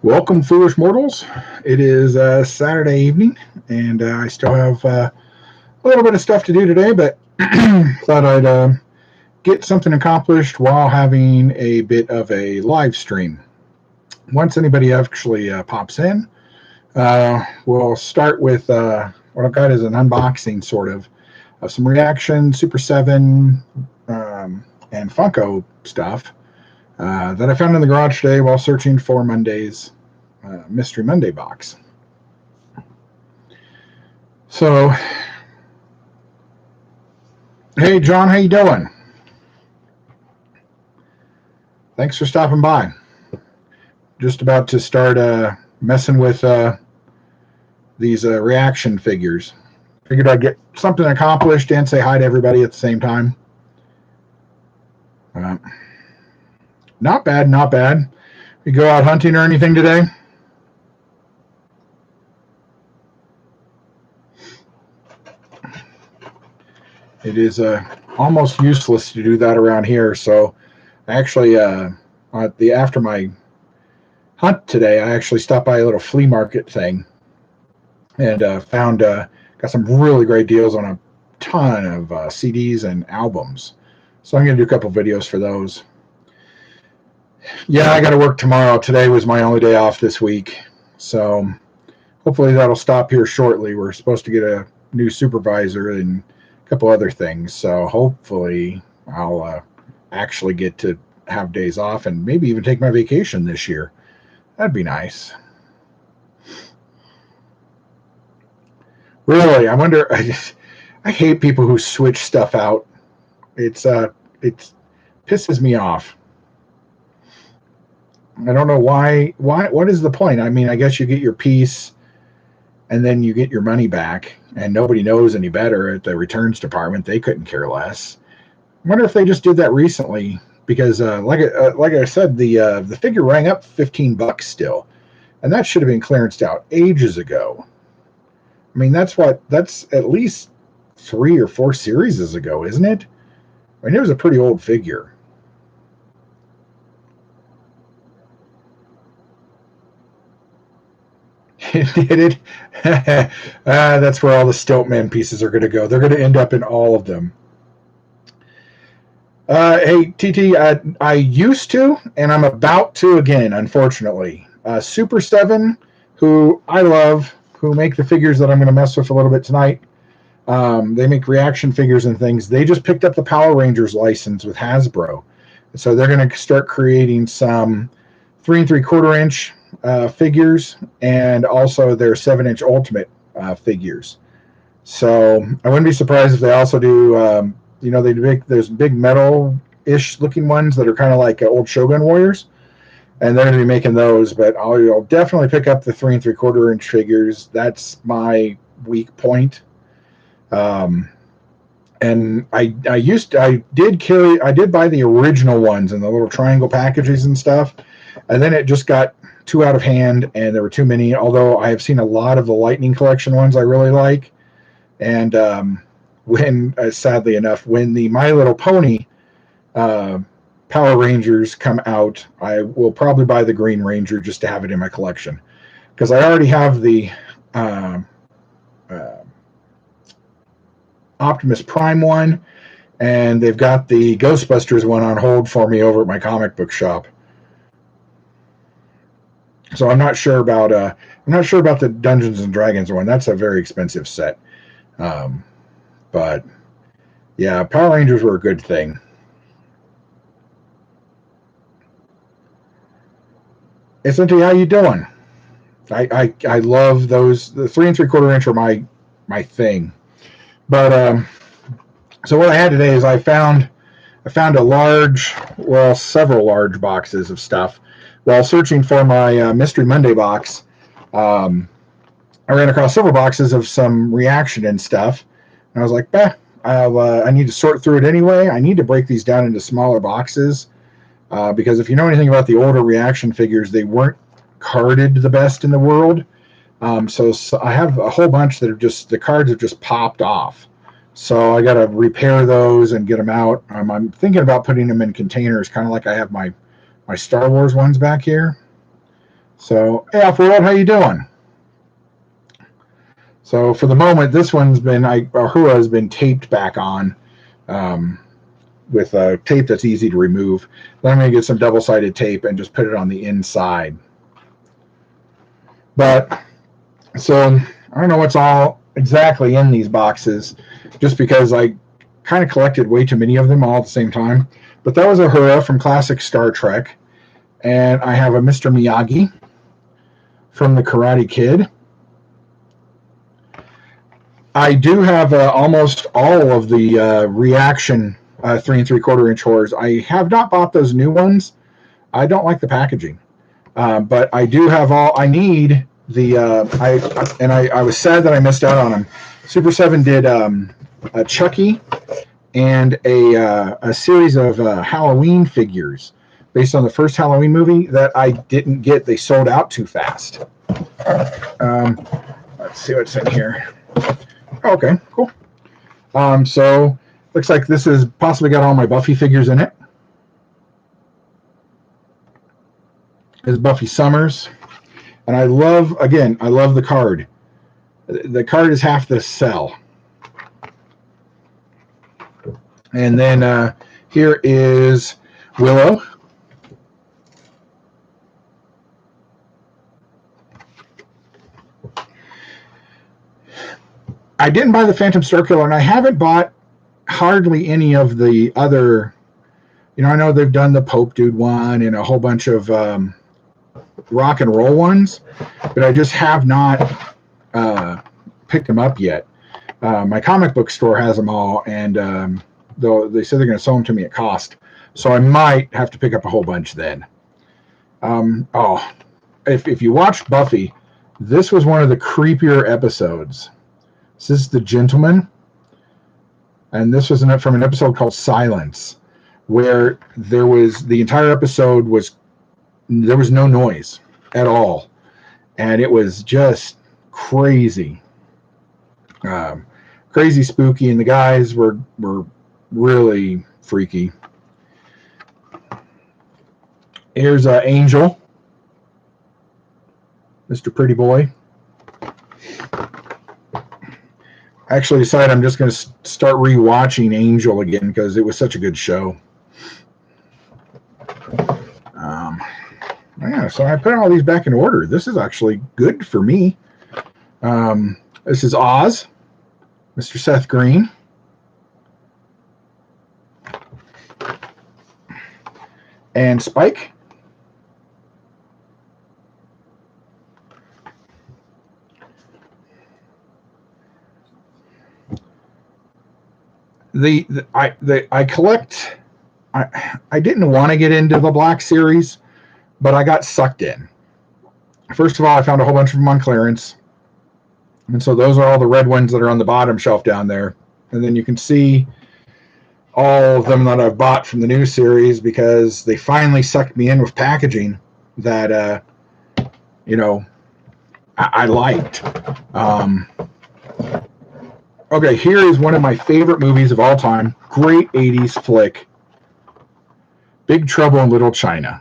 Welcome, foolish mortals. It is Saturday evening, and I still have a little bit of stuff to do today, but thought I'd get something accomplished while having a bit of a live stream. Once anybody actually pops in, we'll start with what I've got is an unboxing sort of some ReAction, Super 7, and Funko stuff that I found in the garage today while searching for Monday's Mystery Monday box. So, hey John, how you doing? Thanks for stopping by. Just about to start messing with these ReAction figures. Figured I'd get something accomplished and say hi to everybody at the same time. Not bad, not bad. You go out hunting or anything today? It is almost useless to do that around here. So, actually, after my hunt today, I actually stopped by a little flea market thing and found got some really great deals on a ton of CDs and albums. So I'm going to do a couple videos for those. Yeah, I got to work tomorrow. Today was my only day off this week. So hopefully that'll stop here shortly. We're supposed to get a new supervisor and a couple other things. So hopefully I'll actually get to have days off and maybe even take my vacation this year. That'd be nice. Really, I wonder. I hate people who switch stuff out. It pisses me off. I don't know why. What is the point? I mean, I guess you get your piece, and then you get your money back, and nobody knows any better at the returns department. They couldn't care less. I wonder if they just did that recently because, like I said, the figure rang up $15 still, and that should have been clearanced out ages ago. I mean, that's at least 3 or 4 series ago, isn't it? I mean, it was a pretty old figure. Did it? That's where all the Stiltman pieces are going to go. They're going to end up in all of them. Hey, TT, I used to, and I'm about to again, unfortunately. Super 7, who I love, who make the figures that I'm going to mess with a little bit tonight. They make ReAction figures and things. They just picked up the Power Rangers license with Hasbro. So they're going to start creating some 3 3/4 inch figures and also their 7-inch Ultimate figures. So I wouldn't be surprised if they also do, they make those big metal-ish looking ones that are kind of like old Shogun Warriors. And they're going to be making those, but I'll definitely pick up the 3 3/4 inch figures. That's my weak point. And I did buy the original ones in the little triangle packages and stuff, and then it just got too out of hand, and there were too many. Although I have seen a lot of the Lightning Collection ones I really like, and sadly enough, when the My Little Pony Power Rangers come out, I will probably buy the Green Ranger just to have it in my collection, because I already have the Optimus Prime one, and they've got the Ghostbusters one on hold for me over at my comic book shop. So I'm not sure about the Dungeons and Dragons one. That's a very expensive set. But yeah, Power Rangers were a good thing. Hey, Cynthia, how you doing? I love those. The 3 3/4 inch are my thing. But so what I had today is I found several large boxes of stuff while searching for my Mystery Monday box. I ran across several boxes of some ReAction and stuff, and I was like, I need to sort through it anyway. I need to break these down into smaller boxes because if you know anything about the older ReAction figures, they weren't carded the best in the world. So I have a whole bunch that the cards have just popped off. So I got to repair those and get them out. I'm thinking about putting them in containers, kind of like I have my Star Wars ones back here. So, hey, Off-World, how you doing? So for the moment, this one's been, Ahura has been taped back on with a tape that's easy to remove. Then I'm going to get some double-sided tape and just put it on the inside. But, so, I don't know what's all exactly in these boxes, just because I kind of collected way too many of them all at the same time. But that was Ahura from classic Star Trek. And I have a Mr. Miyagi from the Karate Kid. I do have almost all of the ReAction 3 3/4 inch horrors. I have not bought those new ones. I don't like the packaging, but I do have all. I need the. I was sad that I missed out on them. Super 7 did a Chucky and a series of Halloween figures based on the first Halloween movie that I didn't get. They sold out too fast. Let's see what's in here. Okay, cool. So looks like this has possibly got all my Buffy figures in it. It's Buffy Summers. And I love the card. The card is half the cell. And then here is Willow. I didn't buy the Phantom Starkiller, and I haven't bought hardly any of the other. I know they've done the Pope Dude one and a whole bunch of rock and roll ones, but I just have not picked them up yet. My comic book store has them all, and though they said they're going to sell them to me at cost, so I might have to pick up a whole bunch then. If you watch Buffy, this was one of the creepier episodes. This is The Gentleman, and this was from an episode called Silence, where the entire episode there was no noise at all, and it was just crazy, crazy spooky, and the guys were really freaky. Here's Angel, Mr. Pretty Boy. I actually decided I'm just going to start rewatching Angel again because it was such a good show. Yeah, so I put all these back in order. This is actually good for me. This is Oz, Mr. Seth Green. And Spike. I collect. I didn't want to get into the Black Series, but I got sucked in. First of all, I found a whole bunch of them on clearance, and so those are all the red ones that are on the bottom shelf down there. And then you can see all of them that I've bought from the new series because they finally sucked me in with packaging that I liked. Okay, here is one of my favorite movies of all time. Great 80s flick. Big Trouble in Little China.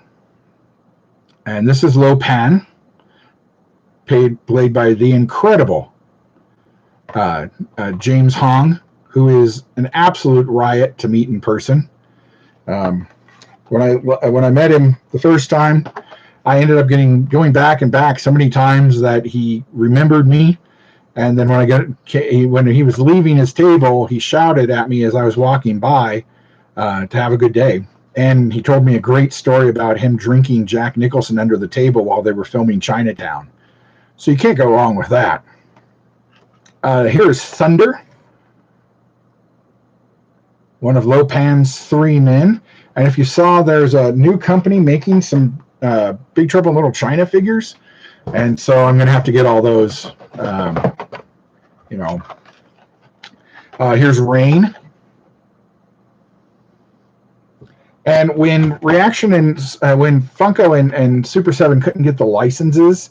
And this is Lo Pan, played by the incredible James Hong, who is an absolute riot to meet in person. When I met him the first time, I ended up going back and back so many times that he remembered me. And then when he was leaving his table, he shouted at me as I was walking by to have a good day. And he told me a great story about him drinking Jack Nicholson under the table while they were filming Chinatown. So you can't go wrong with that. Here is Thunder, one of Lo Pan's 3 men. And if you saw, there's a new company making some Big Trouble in Little China figures. And so I'm going to have to get all those, here's Rain. And when ReAction and when Funko and Super 7 couldn't get the licenses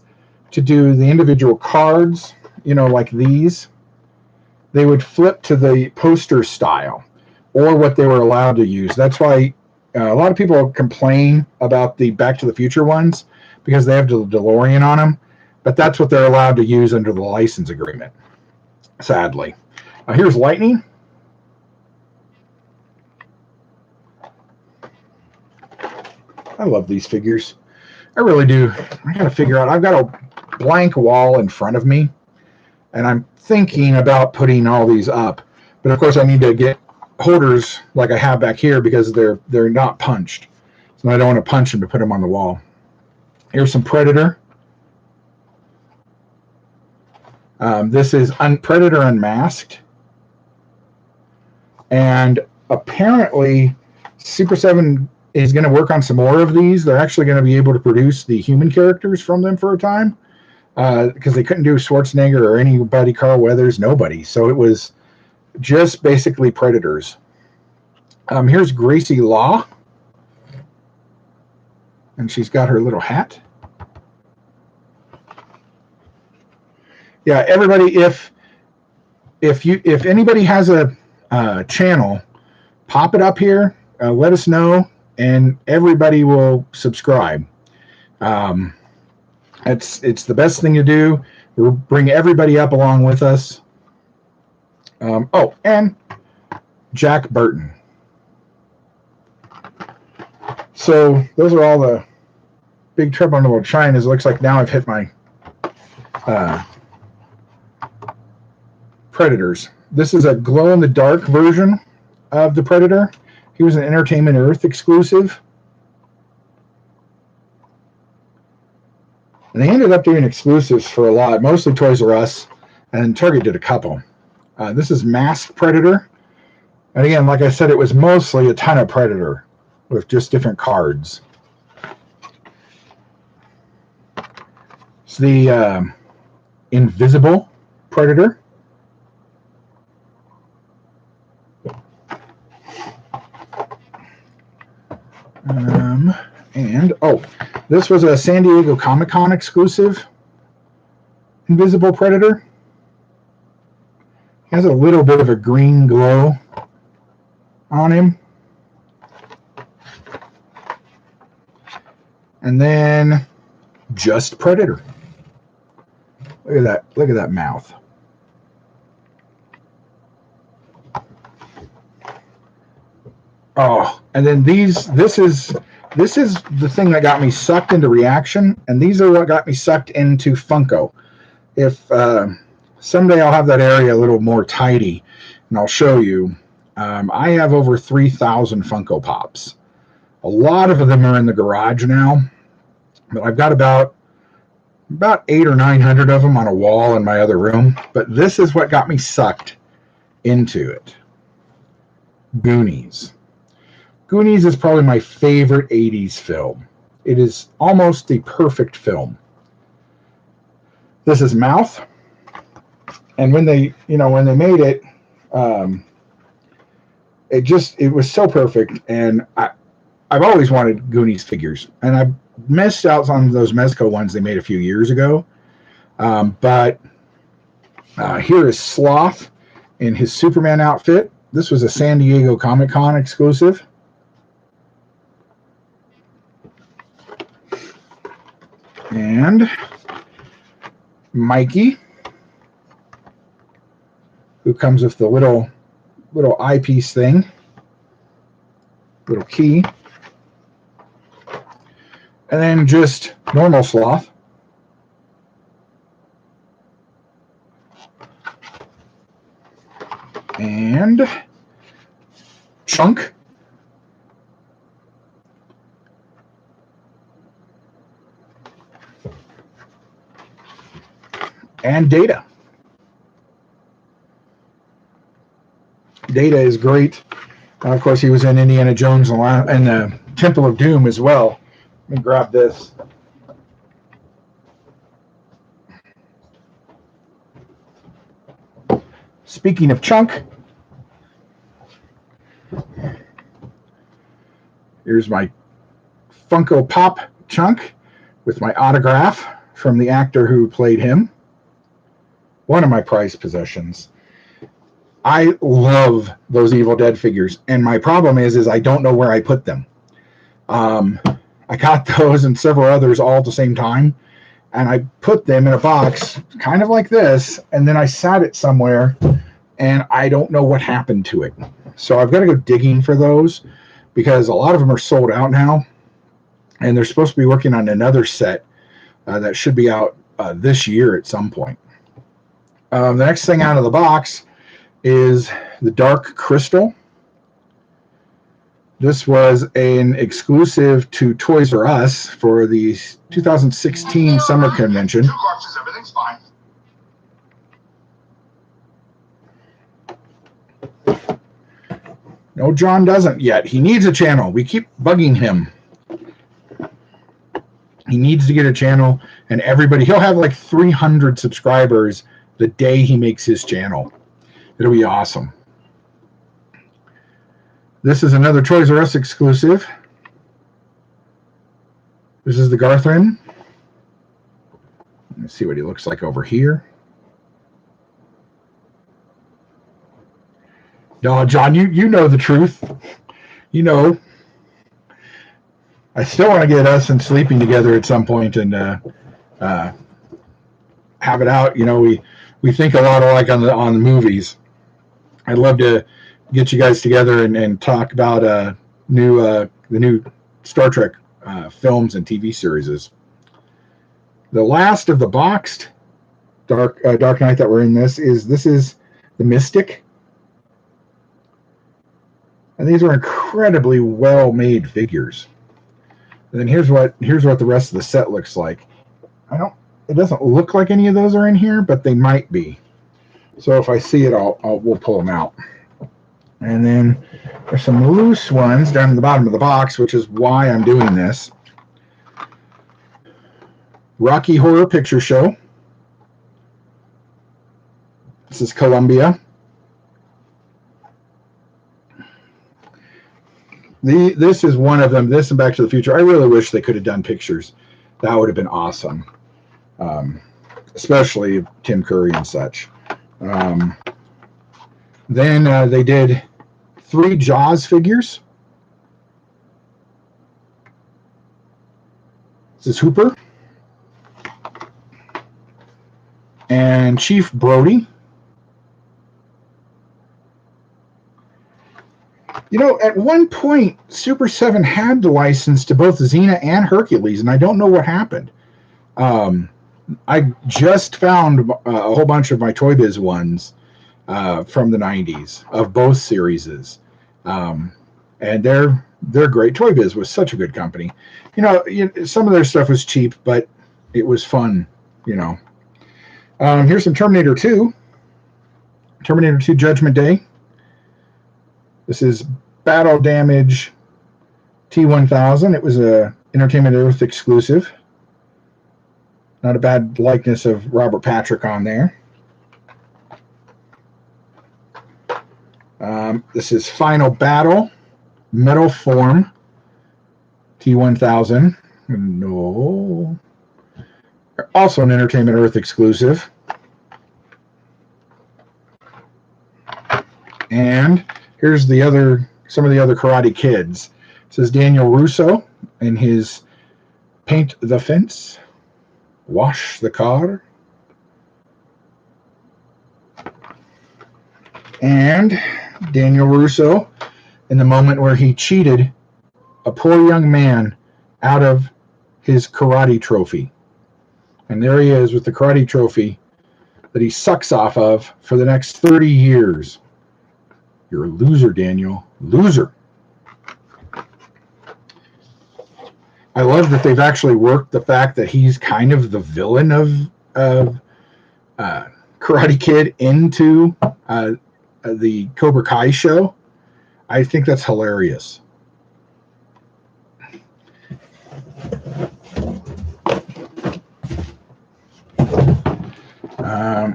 to do the individual cards, like these, they would flip to the poster style or what they were allowed to use. That's why a lot of people complain about the Back to the Future ones, because they have the DeLorean on them, but that's what they're allowed to use under the license agreement, sadly. Here's Lightning. I love these figures. I really do. I got to figure out. I've got a blank wall in front of me, and I'm thinking about putting all these up. But of course, I need to get holders like I have back here because they're not punched. So I don't want to punch them to put them on the wall. Here's some Predator. This is Predator Unmasked. And apparently, Super 7 is going to work on some more of these. They're actually going to be able to produce the human characters from them for a time, because they couldn't do Schwarzenegger or anybody, Carl Weathers, nobody. So it was just basically Predators. Here's Gracie Law. And she's got her little hat. Yeah, everybody, if anybody has a channel, pop it up here. Let us know, and everybody will subscribe. It's the best thing to do. We'll bring everybody up along with us. Oh, and Jack Burton. So those are all the Big Trouble in Little China. It looks like now I've hit my Predators. This is a glow-in-the-dark version of the Predator. He was an Entertainment Earth exclusive. And they ended up doing exclusives for a lot, mostly Toys R Us, and Target did a couple. This is Masked Predator. And again, like I said, it was mostly a ton of Predator with just different cards. It's the Invisible Predator. And, oh, this was a San Diego Comic-Con exclusive Invisible Predator. He has a little bit of a green glow on him. And then just Predator. Look at that. Look at that mouth. Oh, and then this is the thing that got me sucked into ReAction, and these are what got me sucked into Funko. If someday I'll have that area a little more tidy, and I'll show you. I have over 3,000 Funko Pops. A lot of them are in the garage now, but I've got about 800 or 900 of them on a wall in my other room. But this is what got me sucked into it. Goonies. Goonies is probably my favorite 80s film. It is almost the perfect film. This is Mouth. And when they made it, it was so perfect. And I've always wanted Goonies figures. And I missed out on those Mezco ones they made a few years ago. But here is Sloth in his Superman outfit. This was a San Diego Comic-Con exclusive. And Mikey, who comes with the little eyepiece thing, little key. And then just normal Sloth. And Chunk. And Data. Data is great. Of course, he was in Indiana Jones and the Temple of Doom as well. Let me grab this. Speaking of Chunk, here's my Funko Pop Chunk with my autograph from the actor who played him. One of my prized possessions. I love those Evil Dead figures, and my problem is I don't know where I put them. I I got those and several others all at the same time, and I put them in a box, kind of like this, and then I sat it somewhere, and I don't know what happened to it. So I've got to go digging for those because a lot of them are sold out now, and they're supposed to be working on another set that should be out this year at some point. The next thing out of the box is the Dark Crystal. This was an exclusive to Toys R Us for the 2016 Summer Convention. Everything's fine. No, John doesn't yet. He needs a channel. We keep bugging him. He needs to get a channel, and he'll have like 300 subscribers the day he makes his channel. It'll be awesome. This is another Toys R Us exclusive. This is the Garthrin. Let's see what he looks like over here. No, John, you know the truth. You know. I still want to get us and Sleeping together at some point and have it out. You know, we think a lot alike on the movies. I'd love to get you guys together and talk about the new Star Trek films and TV series. The last of the boxed Dark Knight that we're in this is the Mystic. And these are incredibly well-made figures. And then here's what the rest of the set looks like. It doesn't look like any of those are in here, but they might be. So if I see it, we'll pull them out. And then there's some loose ones down at the bottom of the box, which is why I'm doing this. Rocky Horror Picture Show. This is Columbia. This is one of them. This and Back to the Future. I really wish they could have done pictures. That would have been awesome. Especially Tim Curry and such. Then they did 3 Jaws figures. This is Hooper. And Chief Brody. You know, at one point, Super 7 had the license to both Xena and Hercules, and I don't know what happened. I just found a whole bunch of my Toy Biz ones from the 90s of both series. And they're great. Toy Biz was such a good company. You know, some of their stuff was cheap, but it was fun, you know. Here's some Terminator 2. Terminator 2 Judgment Day. This is Battle Damage T1000. It was a Entertainment Earth exclusive. Not a bad likeness of Robert Patrick on there. This is Final Battle Metal Form T1000. No. Also an Entertainment Earth exclusive. And here's some of the other Karate Kids. This is Daniel Russo and his Paint the Fence, Wash the Car. And Daniel Russo in the moment where he cheated a poor young man out of his karate trophy. And there he is with the karate trophy that he sucks off of for the next 30 years. You're a loser, Daniel. Loser. I love that they've actually worked the fact that he's kind of the villain of Karate Kid into the Cobra Kai show. I think that's hilarious.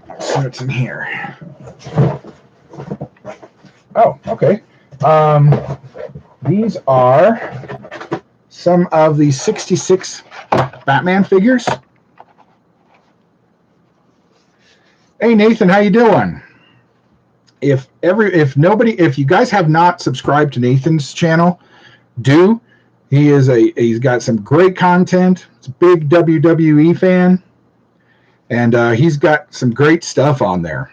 Let's see what's in here. Oh, okay. These are some of the 66 Batman figures. Hey Nathan, how you doing? If you guys have not subscribed to Nathan's channel, do. He's got some great content. He's a big WWE fan, and he's got some great stuff on there.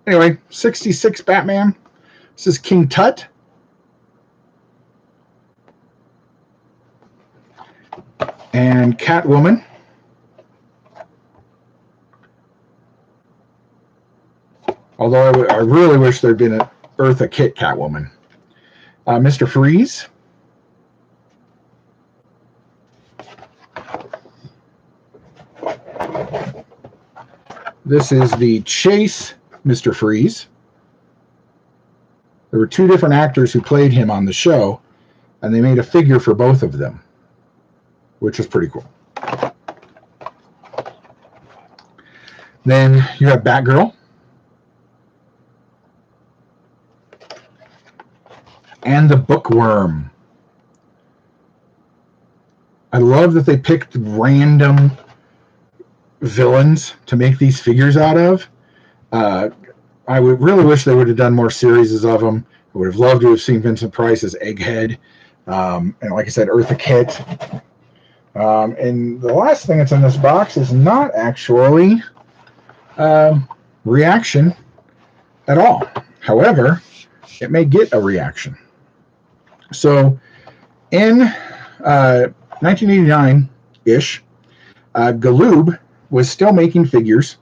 Anyway, 66 Batman. This is King Tut. And Catwoman. Although I really wish there'd been an Eartha Kitt Catwoman. Mr. Freeze. This is the Chase Mr. Freeze. There were two different actors who played him on the show, and they made a figure for both of them, which was pretty cool. Then you have Batgirl. And the Bookworm. I love that they picked random villains to make these figures out of. I would really wish they would have done more series of them. I would have loved to have seen Vincent Price as Egghead. And like I said, Eartha Kitt. And the last thing that's in this box is not actually ReAction at all. However, it may get a reaction. So in 1989-ish, Galoob was still making figures.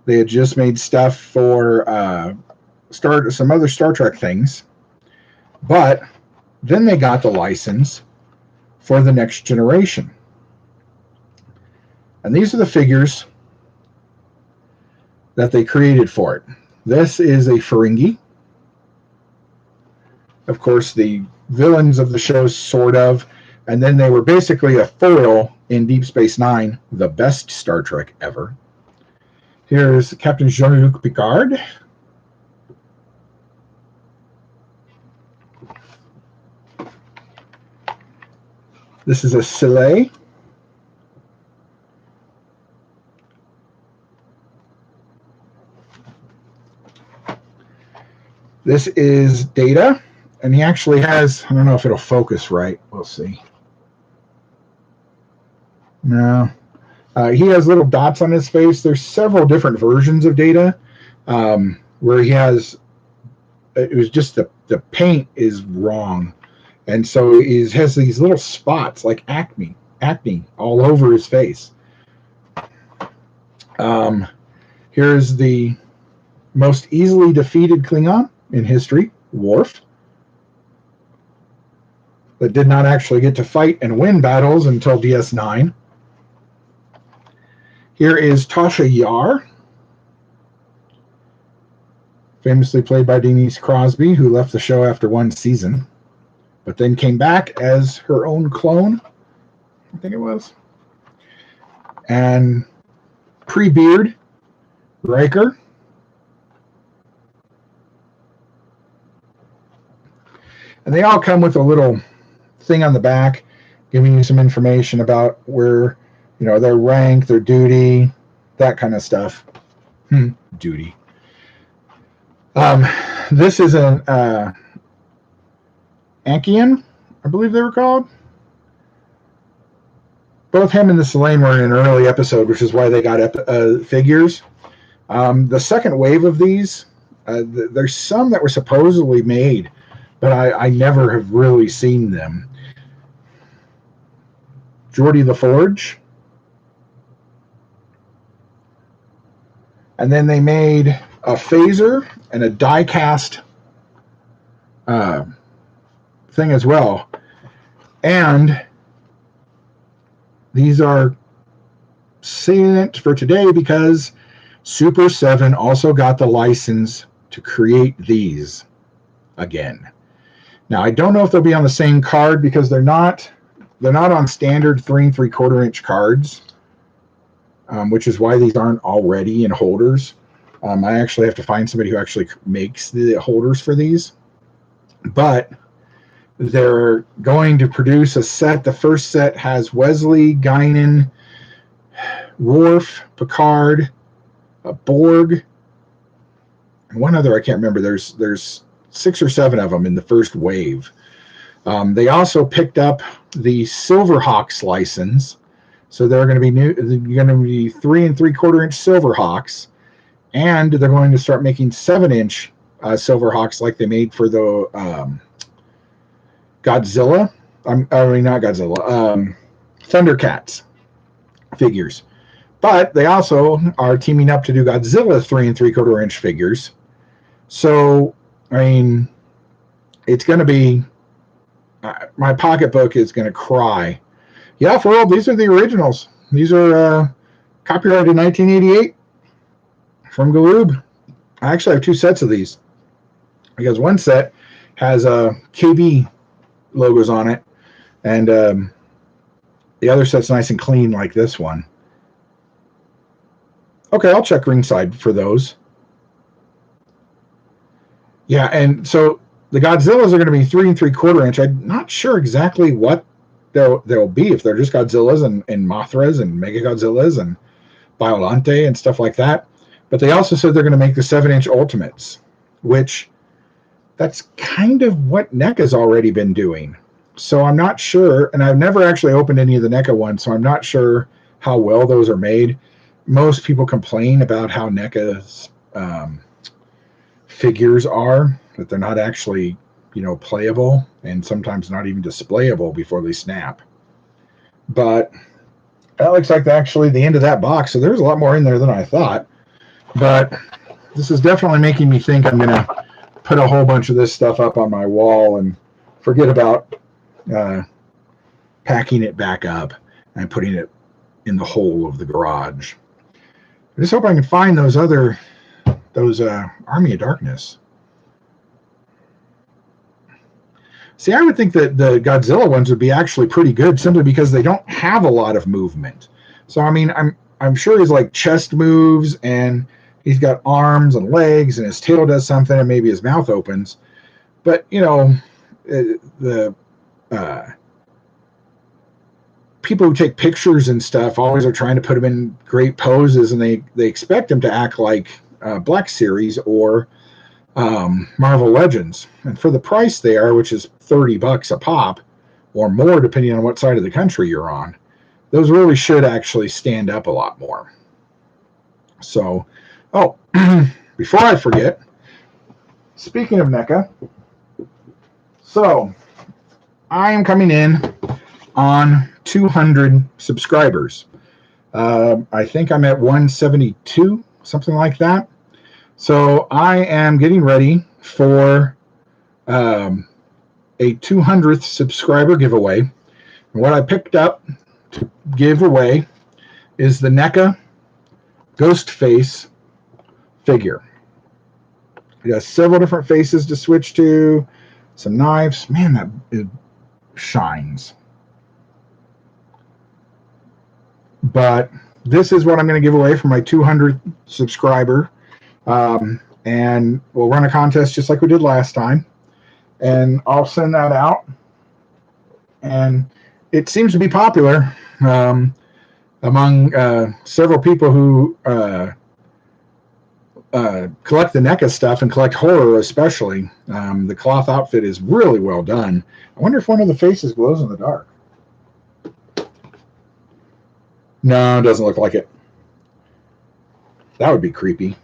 They had just made stuff for some other Star Trek things. But then they got the license for the Next Generation. And these are the figures that they created for it. This is a Ferengi. Of course, the villains of the show, sort of. And then they were basically a foil in Deep Space Nine, the best Star Trek ever. Here's Captain Jean-Luc Picard. This is a Sile. This is Data. And he actually has, I don't know if it'll focus right. We'll see. No. He has little dots on his face. There's several different versions of Data where he has, it was just the paint is wrong. And so he has these little spots like acne all over his face. Here's the most easily defeated Klingon in history, Worf. That did not actually get to fight and win battles until DS9. Here is Tasha Yar, famously played by Denise Crosby, who left the show after one season, but then came back as her own clone, I think it was. And pre-beard, Riker. And they all come with a little thing on the back giving you some information about where, their rank, their duty, that kind of stuff. Duty. This is an Ankian, I believe they were called. Both him and the Selene were in an early episode, which is why they got figures. The second wave of these, there's some that were supposedly made, but I never have really seen them. Geordie LaForge. And then they made a phaser and a die-cast thing as well. And these are salient for today because Super 7 also got the license to create these again. Now, I don't know if they'll be on the same card because they're not on standard 3 3/4 inch cards, which is why these aren't already in holders. I actually have to find somebody who actually makes the holders for these. But they're going to produce a set. The first set has Wesley, Guinan, Worf, Picard, Borg, and one other I can't remember. There's 6 or 7 of them in the first wave. They also picked up the Silverhawks license, so they're going to be new. They're going to be 3 3/4-inch Silverhawks, and they're going to start making 7-inch Silverhawks like they made for the Godzilla. I mean, not Godzilla. Thundercats figures. But they also are teaming up to do Godzilla 3 3/4-inch figures. So, I mean, it's going to be. My pocketbook is going to cry. Yeah, for real, these are the originals. These are copyrighted 1988 from Galoob. I actually have 2 sets of these because one set has KB logos on it, and the other set's nice and clean like this one. Okay, I'll check ringside for those. Yeah, and so the Godzillas are going to be 3 3/4-inch. I'm not sure exactly what they'll be, if they're just Godzillas and Mothras and Mega Godzillas and Biolante and stuff like that. But they also said they're going to make the 7-inch Ultimates, which that's kind of what NECA's already been doing. So I'm not sure, and I've never actually opened any of the NECA ones, so I'm not sure how well those are made. Most people complain about how NECA's figures are, that they're not actually, playable, and sometimes not even displayable before they snap. But that looks like actually the end of that box, so there's a lot more in there than I thought. But this is definitely making me think I'm going to put a whole bunch of this stuff up on my wall and forget about packing it back up and putting it in the hole of the garage. I just hope I can find those Army of Darkness. See, I would think that the Godzilla ones would be actually pretty good simply because they don't have a lot of movement. So, I mean, I'm sure he's like chest moves and he's got arms and legs and his tail does something and maybe his mouth opens. But, the people who take pictures and stuff always are trying to put him in great poses, and they expect him to act like Black Series or Marvel Legends. And for the price they are, which is $30 a pop or more depending on what side of the country you're on, those really should actually stand up a lot more. So, before I forget, speaking of NECA, so I am coming in on 200 subscribers. I think I'm at 172, something like that. So I am getting ready for a 200th subscriber giveaway. And what I picked up to give away is the NECA Ghostface figure. It has several different faces to switch to, some knives. Man, that it shines. But this is what I'm going to give away for my 200th subscriber. And we'll run a contest just like we did last time. And I'll send that out. And it seems to be popular among several people who collect the NECA stuff and collect horror especially. The cloth outfit is really well done. I wonder if one of the faces glows in the dark. No, it doesn't look like it. That would be creepy.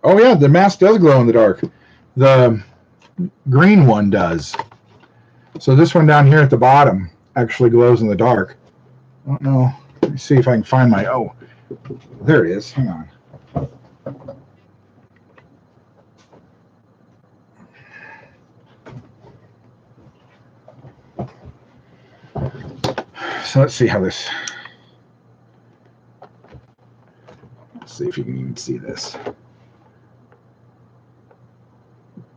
Oh yeah, the mask does glow in the dark. The green one does. So this one down here at the bottom actually glows in the dark. I don't know. Let me see if I can find my... Oh, there it is. Hang on. So let's see how this... Let's see if you can even see this.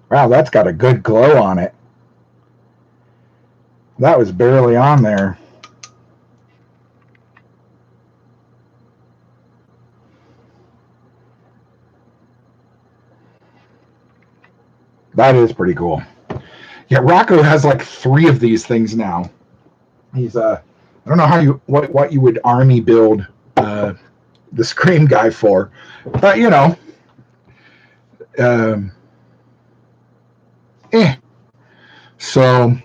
Wow, that's got a good glow on it. That was barely on there. That is pretty cool. Yeah, Rocco has like 3 of these things now. He's I don't know what you would army build the Scream guy for, but So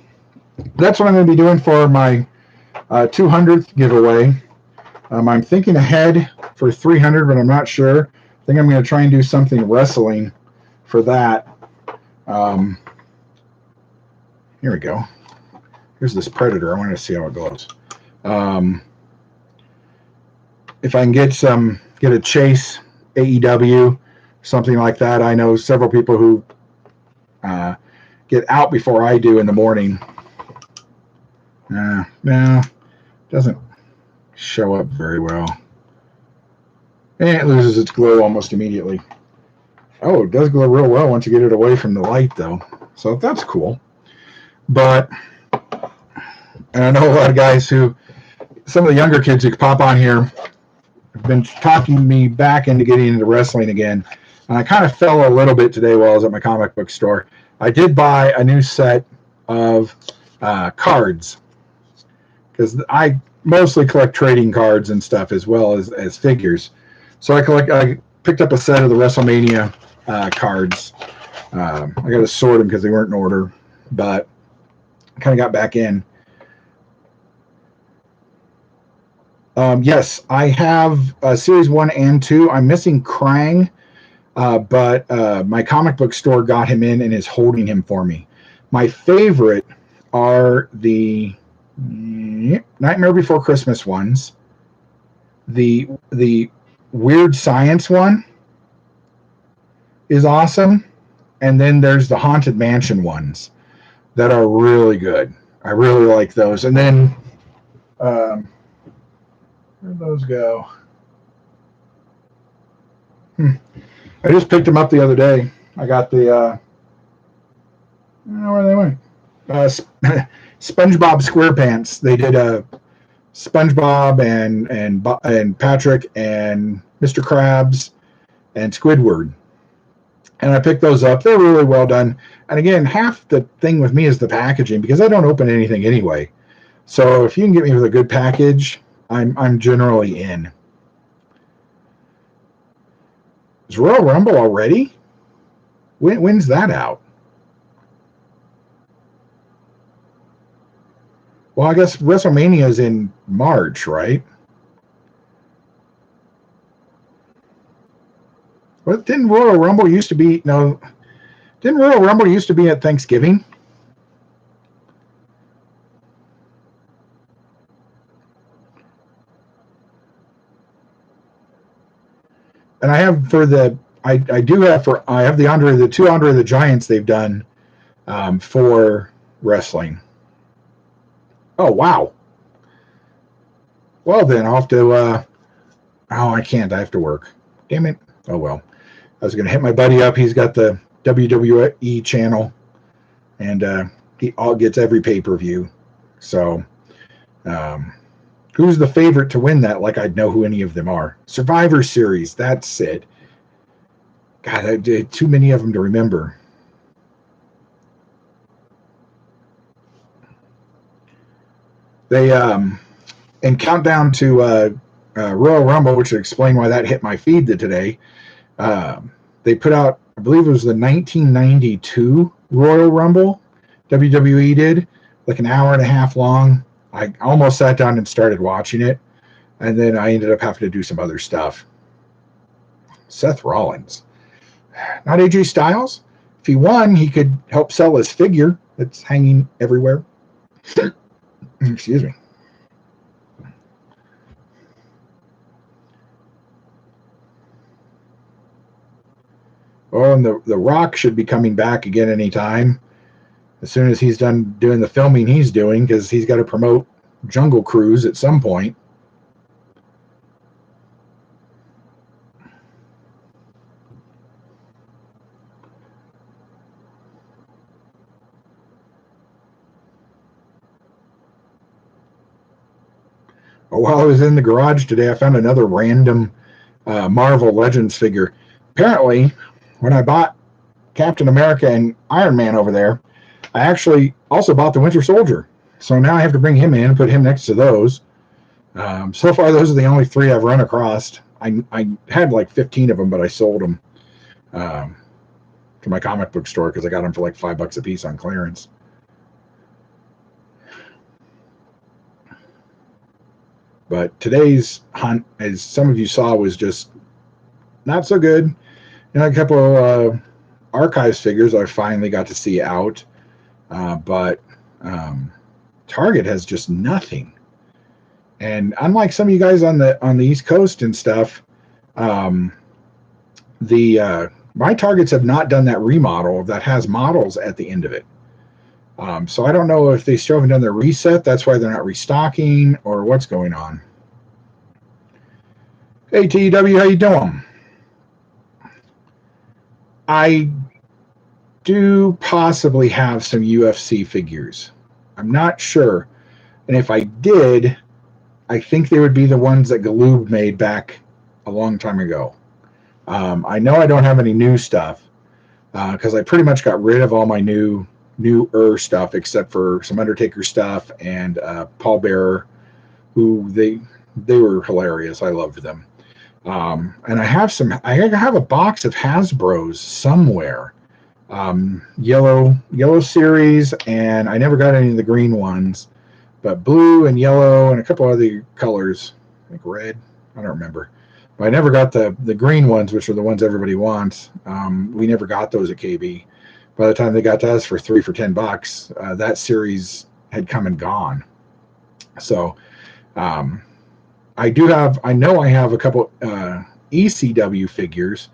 that's what I'm going to be doing for my 200th giveaway. I'm thinking ahead for 300, but I'm not sure. I think I'm going to try and do something wrestling for that. Here we go. Here's this Predator. I want to see how it goes. If I can get a Chase AEW, something like that. I know several people who get out before I do in the morning. No, doesn't show up very well. And it loses its glow almost immediately. Oh, it does glow real well once you get it away from the light, though. So that's cool. But, and I know a lot of guys who, some of the younger kids who pop on here have been talking me back into getting into wrestling again. And I kind of fell a little bit today while I was at my comic book store. I did buy a new set of cards because I mostly collect trading cards and stuff as well as figures. So I picked up a set of the WrestleMania cards. I got to sort them because they weren't in order, but I kind of got back in. Yes, I have Series 1 and 2. I'm missing Krang, but my comic book store got him in and is holding him for me. My favorite are the Nightmare Before Christmas ones, the Weird Science one is awesome, and then there's the Haunted Mansion ones that are really good. I really like those. And then where'd those go? I just picked them up the other day. I got the I don't know where they went. SpongeBob SquarePants. They did a SpongeBob and Patrick and Mr. Krabs and Squidward. And I picked those up. They're really well done. And again, half the thing with me is the packaging because I don't open anything anyway. So if you can get me with a good package, I'm generally in. Is Royal Rumble already? When's that out? Well, I guess WrestleMania is in March, right? Well, didn't Royal Rumble used to be Didn't Royal Rumble used to be at Thanksgiving? And I have I have the two Andre the Giants they've done for wrestling. Oh wow. Well then I'll have to I can't. I have to work. Damn it. Oh well. I was gonna hit my buddy up. He's got the WWE channel and he all gets every pay-per-view. So who's the favorite to win that? Like I'd know who any of them are. Survivor Series, that's it. God, I did too many of them to remember. They in countdown to Royal Rumble, which would explain why that hit my feed today. They put out, I believe it was the 1992 Royal Rumble. WWE did, like an hour and a half long. I almost sat down and started watching it, and then I ended up having to do some other stuff. Seth Rollins, not AJ Styles. If he won, he could help sell his figure that's hanging everywhere. Excuse me. Oh, and the Rock should be coming back again anytime. As soon as he's done doing the filming he's doing, because he's got to promote Jungle Cruise at some point. Oh, while I was in the garage today, I found another random Marvel Legends figure. Apparently, when I bought Captain America and Iron Man over there, I actually also bought the Winter Soldier. So now I have to bring him in and put him next to those. So far, those are the only three I've run across. I had like 15 of them, but I sold them to my comic book store because I got them for like $5 a piece on clearance. But today's hunt, as some of you saw, was just not so good. A couple of archives figures I finally got to see out, but Target has just nothing. And unlike some of you guys on the East Coast and stuff, the my Targets have not done that remodel that has models at the end of it. So I don't know if they still haven't done their reset. That's why they're not restocking, or what's going on. Hey TW, how you doing? I do possibly have some UFC figures. I'm not sure. And if I did, I think they would be the ones that Galoob made back a long time ago. I know I don't have any new stuff because I pretty much got rid of all my newer stuff except for some Undertaker stuff and Paul Bearer, who they were hilarious. I loved them. And I have a box of Hasbro's somewhere. Yellow series, and I never got any of the green ones, but blue and yellow and a couple other colors, I think red, I don't remember. But I never got the green ones, which are the ones everybody wants. We never got those at KB. By the time they got to us for $3 for $10, that series had come and gone. So I know I have a couple ECW figures.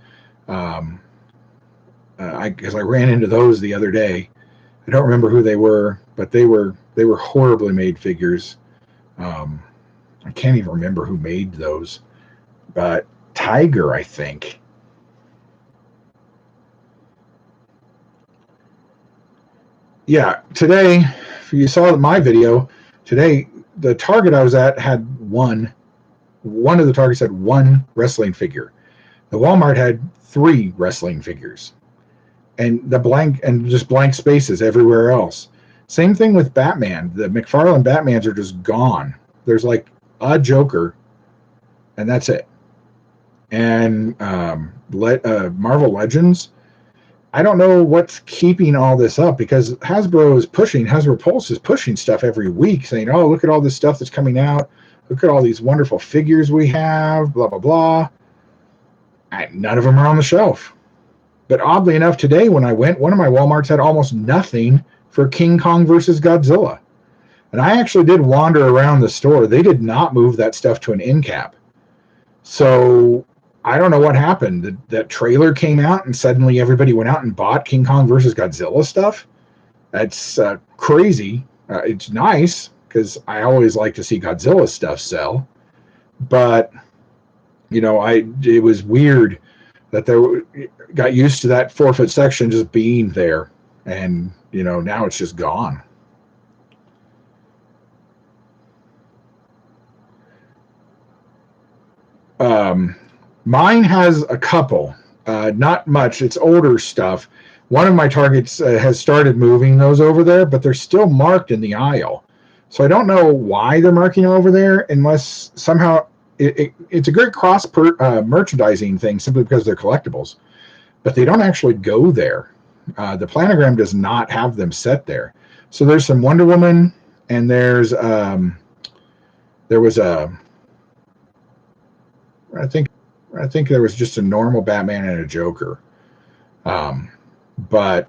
Because I ran into those the other day. I don't remember who they were, but they were horribly made figures. I can't even remember who made those, but Tiger, I think. Yeah, today, if you saw my video, today the Target I was at had one of the Targets had one wrestling figure. The Walmart had 3 wrestling figures. And just blank spaces everywhere else. Same thing with Batman. The McFarlane Batmans are just gone. There's like a Joker, and that's it. And Marvel Legends, I don't know what's keeping all this up, because Hasbro Pulse is pushing stuff every week, saying, "Oh, look at all this stuff that's coming out. Look at all these wonderful figures we have. Blah blah blah." And none of them are on the shelf. But oddly enough, today when I went, one of my Walmarts had almost nothing for King Kong versus Godzilla. And I actually did wander around the store. They did not move that stuff to an end cap. So I don't know what happened. That trailer came out and suddenly everybody went out and bought King Kong versus Godzilla stuff. That's crazy. It's nice because I always like to see Godzilla stuff sell. But, it was weird that got used to that 4-foot section just being there, and now it's just gone. Mine has a couple, not much. It's older stuff. One of my Targets has started moving those over there, but they're still marked in the aisle. So I don't know why they're marking them over there, unless somehow it's a great cross merchandising thing, simply because they're collectibles. But they don't actually go there. The planogram does not have them set there. So there's some Wonder Woman, and there was I think there was just a normal Batman and a Joker. But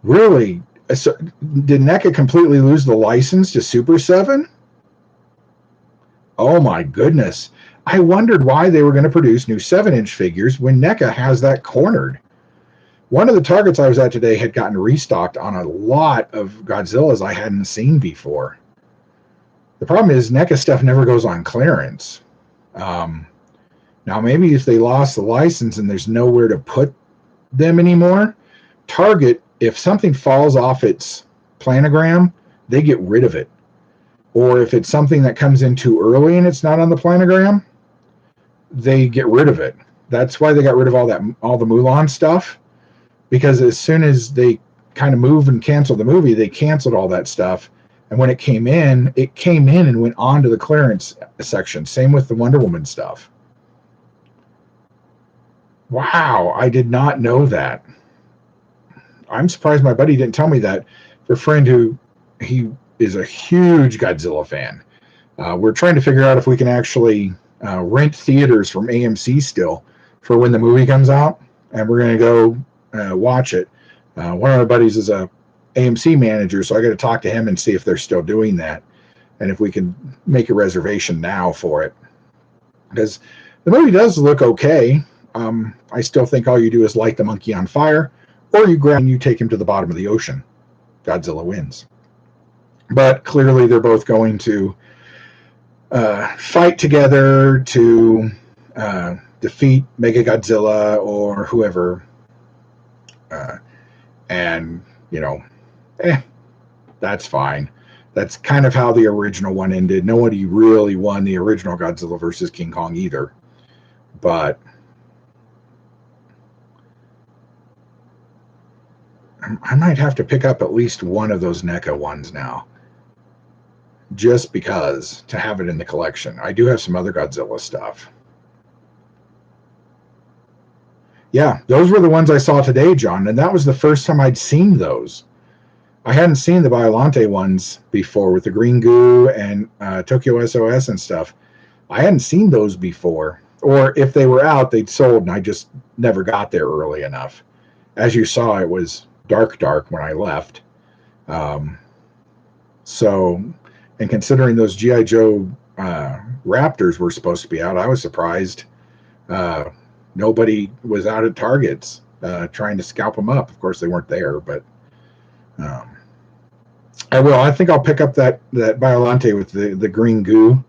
really, did NECA completely lose the license to Super 7? Oh my goodness. I wondered why they were going to produce new 7-inch figures when NECA has that cornered. One of the Targets I was at today had gotten restocked on a lot of Godzillas I hadn't seen before. The problem is NECA stuff never goes on clearance. Now, maybe if they lost the license and there's nowhere to put them anymore, Target, if something falls off its planogram, they get rid of it. Or if it's something that comes in too early and it's not on the planogram, they get rid of it. That's why they got rid of all the Mulan stuff, because as soon as they kind of move and cancel the movie, they canceled all that stuff. And when it came in and went on to the clearance section. Same with the Wonder Woman stuff. Wow, I did not know that. I'm surprised my buddy didn't tell me that. For a friend who he is a huge Godzilla fan. We're trying to figure out if we can actually rent theaters from AMC still for when the movie comes out, and we're going to go watch it. One of my buddies is a AMC manager, so I got to talk to him and see if they're still doing that, and if we can make a reservation now for it. Because the movie does look okay. I still think all you do is light the monkey on fire, or you grab and you take him to the bottom of the ocean. Godzilla wins. But clearly they're both going to fight together to defeat Mechagodzilla or whoever. And, that's fine. That's kind of how the original one ended. Nobody really won the original Godzilla versus King Kong either. But I might have to pick up at least one of those NECA ones now, just because, to have it in the collection. I do have some other Godzilla stuff. Yeah, those were the ones I saw today, John, and that was the first time I'd seen those. I hadn't seen the Biollante ones before with the green goo and Tokyo SOS and stuff. I hadn't seen those before. Or if they were out, they'd sold, and I just never got there early enough. As you saw, it was dark when I left. And considering those G.I. Joe Raptors were supposed to be out, I was surprised nobody was out at Targets trying to scalp them up. Of course, they weren't there, but I will. I think I'll pick up that Biollante with the green goo.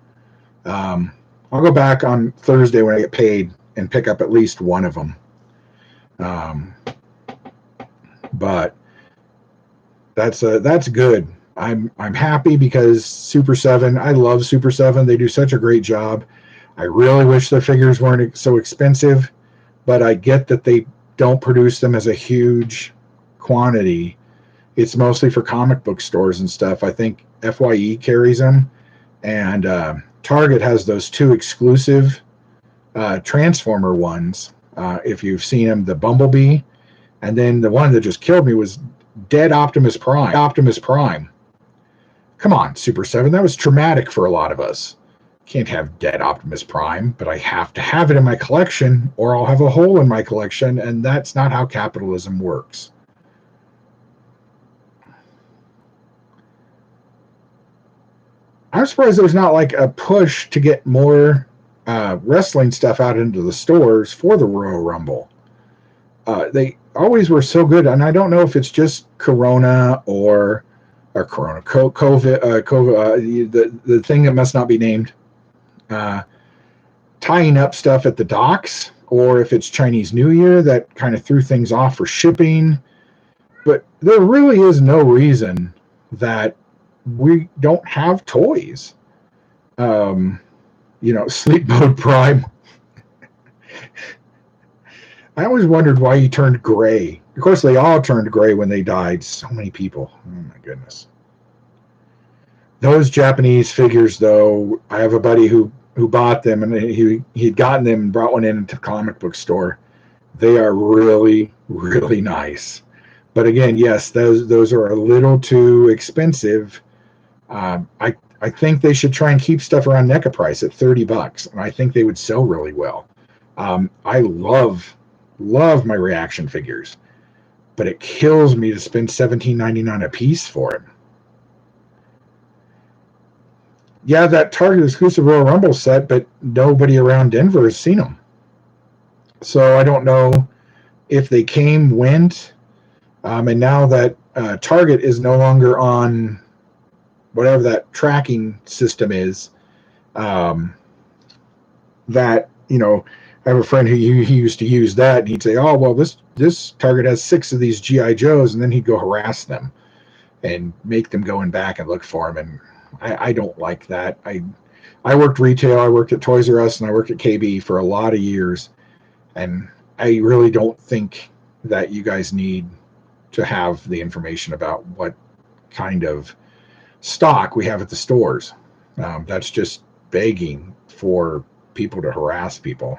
I'll go back on Thursday when I get paid and pick up at least one of them. But that's good. I'm happy because Super 7, I love Super 7. They do such a great job. I really wish their figures weren't so expensive, but I get that they don't produce them as a huge quantity. It's mostly for comic book stores and stuff. I think FYE carries them, and Target has those two exclusive Transformer ones. If you've seen them, the Bumblebee, and then the one that just killed me was Dead Optimus Prime. Optimus Prime. Come on, Super 7. That was traumatic for a lot of us. Can't have Dead Optimus Prime, but I have to have it in my collection or I'll have a hole in my collection, and that's not how capitalism works. I'm surprised there's not like a push to get more wrestling stuff out into the stores for the Royal Rumble. They always were so good, and I don't know if it's just Corona or COVID, the thing that must not be named, tying up stuff at the docks, or if it's Chinese New Year that kind of threw things off for shipping. But there really is no reason that we don't have toys. Sleep Mode Prime. I always wondered why he turned gray. Of course, they all turned gray when they died. So many people. Oh, my goodness. Those Japanese figures, though, I have a buddy who bought them, and he'd gotten them and brought one into the comic book store. They are really, really nice. But again, yes, those are a little too expensive. I think they should try and keep stuff around NECA price at $30, and I think they would sell really well. I love my ReAction figures, but it kills me to spend $17.99 a piece for it. Yeah, that Target exclusive Royal Rumble set, but nobody around Denver has seen them. So I don't know if they went, and now that Target is no longer on whatever that tracking system is, that, I have a friend who he used to use that, and he'd say, oh, well, this Target has 6 of these G.I. Joes, and then he'd go harass them and make them go in back and look for them, and I don't like that. I worked retail, I worked at Toys R Us, and I worked at KB for a lot of years, and I really don't think that you guys need to have the information about what kind of stock we have at the stores. That's just begging for people to harass people.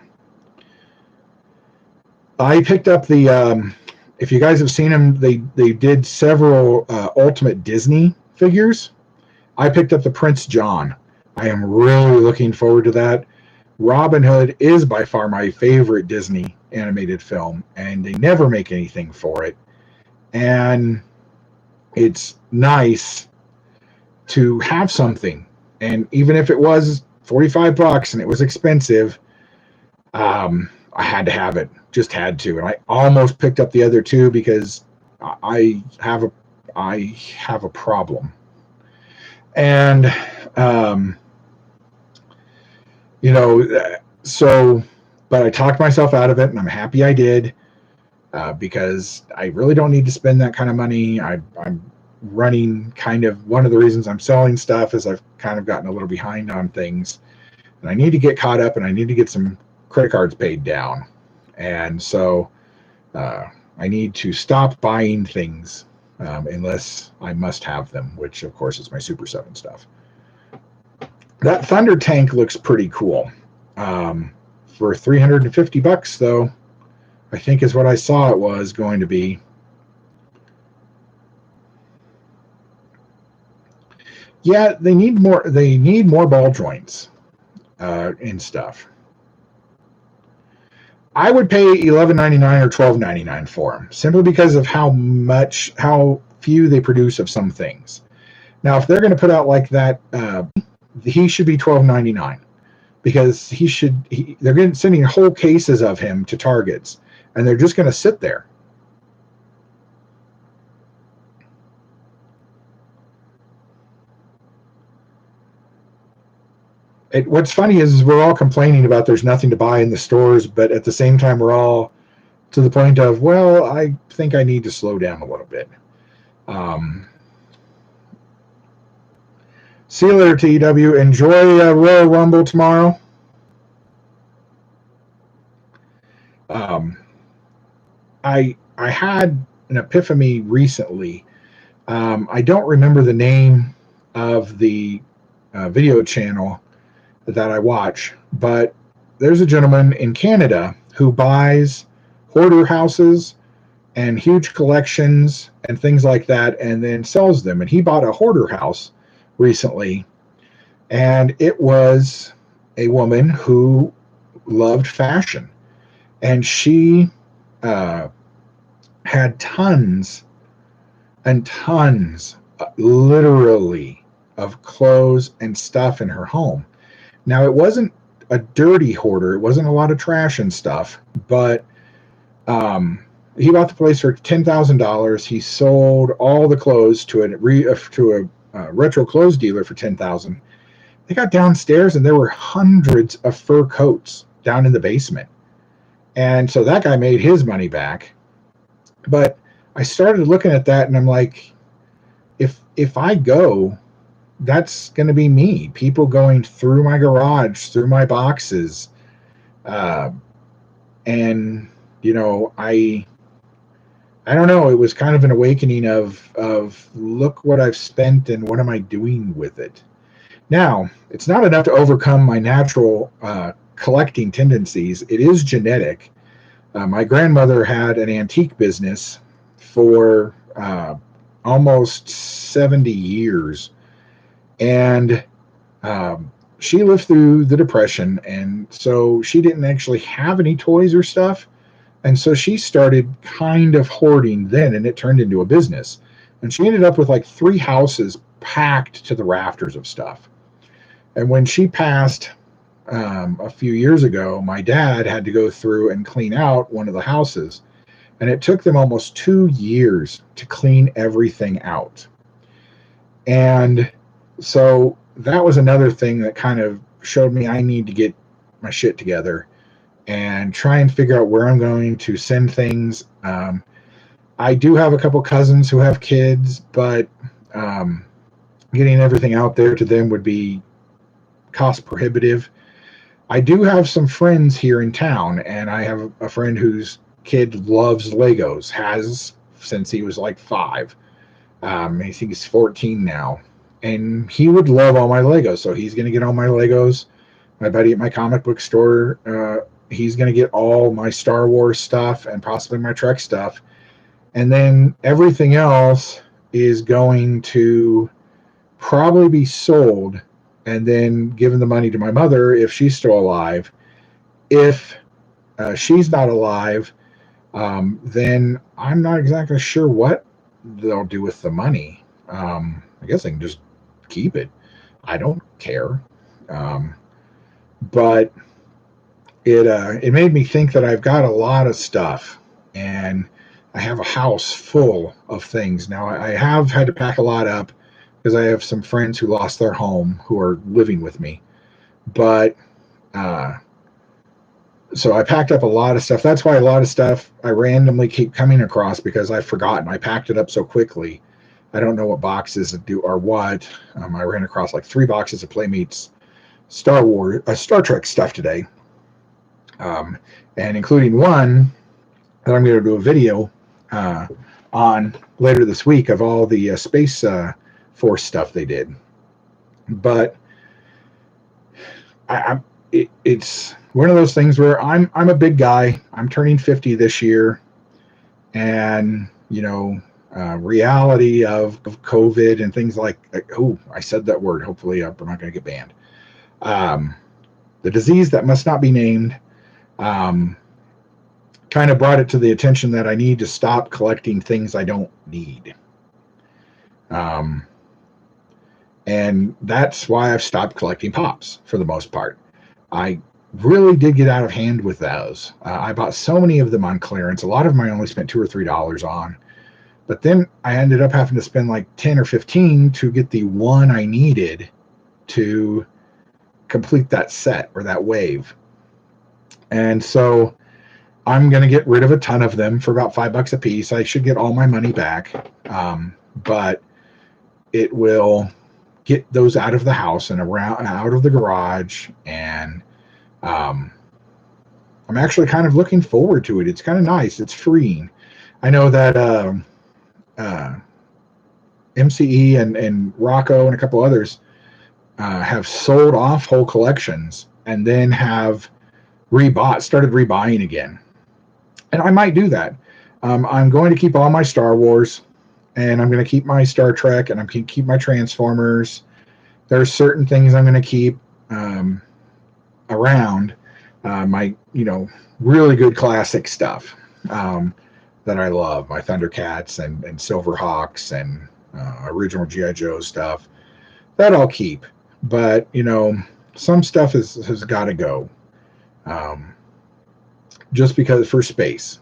I picked up the, if you guys have seen them, they did several Ultimate Disney figures. I picked up the Prince John. I am really looking forward to that. Robin Hood is by far my favorite Disney animated film, and they never make anything for it. And it's nice to have something. And even if it was $45 and it was expensive, I had to have it. Just had to. And I almost picked up the other two because I have a problem. And you know, so, but I talked myself out of it, and I'm happy I did, because I really don't need to spend that kind of money. I'm running kind of, one of the reasons I'm selling stuff is I've kind of gotten a little behind on things, and I need to get caught up, and I need to get some credit cards paid down. And so I need to stop buying things unless I must have them, which of course is my Super 7 stuff. That Thunder tank looks pretty cool. For $350 though, I think is what I saw it was going to be. Yeah, they need more. They need more ball joints and stuff. I would pay $11.99 or $12.99 for them, simply because of how few they produce of some things. Now, if they're going to put out like that, he should be $12.99, because they're sending whole cases of him to Targets, and they're just going to sit there. What's funny is we're all complaining about there's nothing to buy in the stores, but at the same time, we're all to the point of, well, I think I need to slow down a little bit. See you later, TW. Enjoy Royal Rumble tomorrow. I had an epiphany recently. I don't remember the name of the video channel that I watch, but there's a gentleman in Canada who buys hoarder houses and huge collections and things like that, and then sells them. And he bought a hoarder house recently, and it was a woman who loved fashion, and she had tons and tons, literally, of clothes and stuff in her home. Now, it wasn't a dirty hoarder. It wasn't a lot of trash and stuff, but he bought the place for $10,000. He sold all the clothes to a retro clothes dealer for $10,000. They got downstairs, and there were hundreds of fur coats down in the basement. And so that guy made his money back. But I started looking at that, and I'm like, if I go, that's going to be me. People going through my garage, through my boxes, and I don't know. It was kind of an awakening of look what I've spent and what am I doing with it. Now, it's not enough to overcome my natural collecting tendencies. It is genetic. My grandmother had an antique business for almost 70 years. And she lived through the Depression, and so she didn't actually have any toys or stuff. And so she started kind of hoarding then, and it turned into a business. And she ended up with like 3 houses packed to the rafters of stuff. And when she passed a few years ago, my dad had to go through and clean out one of the houses. And it took them almost 2 years to clean everything out. And so that was another thing that kind of showed me I need to get my shit together and try and figure out where I'm going to send things. I do have a couple cousins who have kids, but getting everything out there to them would be cost prohibitive. I do have some friends here in town, and I have a friend whose kid loves Legos, has since he was like 5. I think he's 14 now, and he would love all my Legos, so he's going to get all my Legos. My buddy at my comic book store, he's going to get all my Star Wars stuff and possibly my Trek stuff. And then everything else is going to probably be sold and then given the money to my mother if she's still alive. If she's not alive, then I'm not exactly sure what they'll do with the money. I guess they can just keep it. I don't care. Um, but it made me think that I've got a lot of stuff, and I have a house full of things. Now I have had to pack a lot up because I have some friends who lost their home who are living with me. But uh, so I packed up a lot of stuff. That's why a lot of stuff I randomly keep coming across because I've forgotten. I packed it up so quickly. I don't know what boxes do or what. I ran across like 3 boxes of Playmates Star Trek stuff today, um, and including one that I'm going to do a video uh, on later this week of all the Space Force stuff they did. But it's one of those things where I'm a big guy. I'm turning 50 this year, and reality of COVID and things like oh, I said that word. Hopefully, I'm not going to get banned. The disease that must not be named um, kind of brought it to the attention that I need to stop collecting things I don't need. And that's why I've stopped collecting pops for the most part. I really did get out of hand with those. I bought so many of them on clearance. A lot of them I only spent $2 or $3 on. But then I ended up having to spend like 10 or 15 to get the one I needed to complete that set or that wave. And so I'm going to get rid of a ton of them for about $5 a piece. I should get all my money back. But it will get those out of the house and around out of the garage. And I'm actually kind of looking forward to it. It's kind of nice. It's freeing. I know that MCE and Rocco and a couple others have sold off whole collections and then have started rebuying again. And I might do that. I'm going to keep all my Star Wars, and I'm going to keep my Star Trek, and I'm going to keep my Transformers. There are certain things I'm going to keep around. My really good classic stuff that I love, my Thundercats and Silverhawks and original G.I. Joe stuff. That I'll keep. But, some stuff has got to go. Just because for space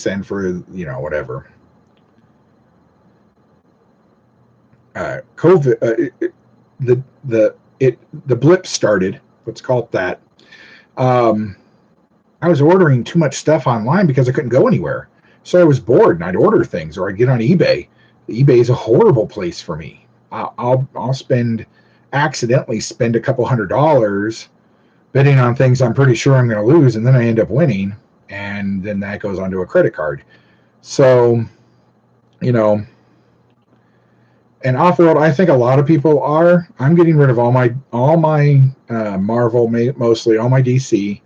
and for, whatever. COVID, the blip started, let's call it that. I was ordering too much stuff online because I couldn't go anywhere. So I was bored and I'd order things or I'd get on eBay. eBay is a horrible place for me. I'll accidentally spend a couple $100 bidding on things I'm pretty sure I'm going to lose, and then I end up winning, and then that goes onto a credit card. So, and off-world, I think a lot of people are. I'm getting rid of all my Marvel, mostly all my DC,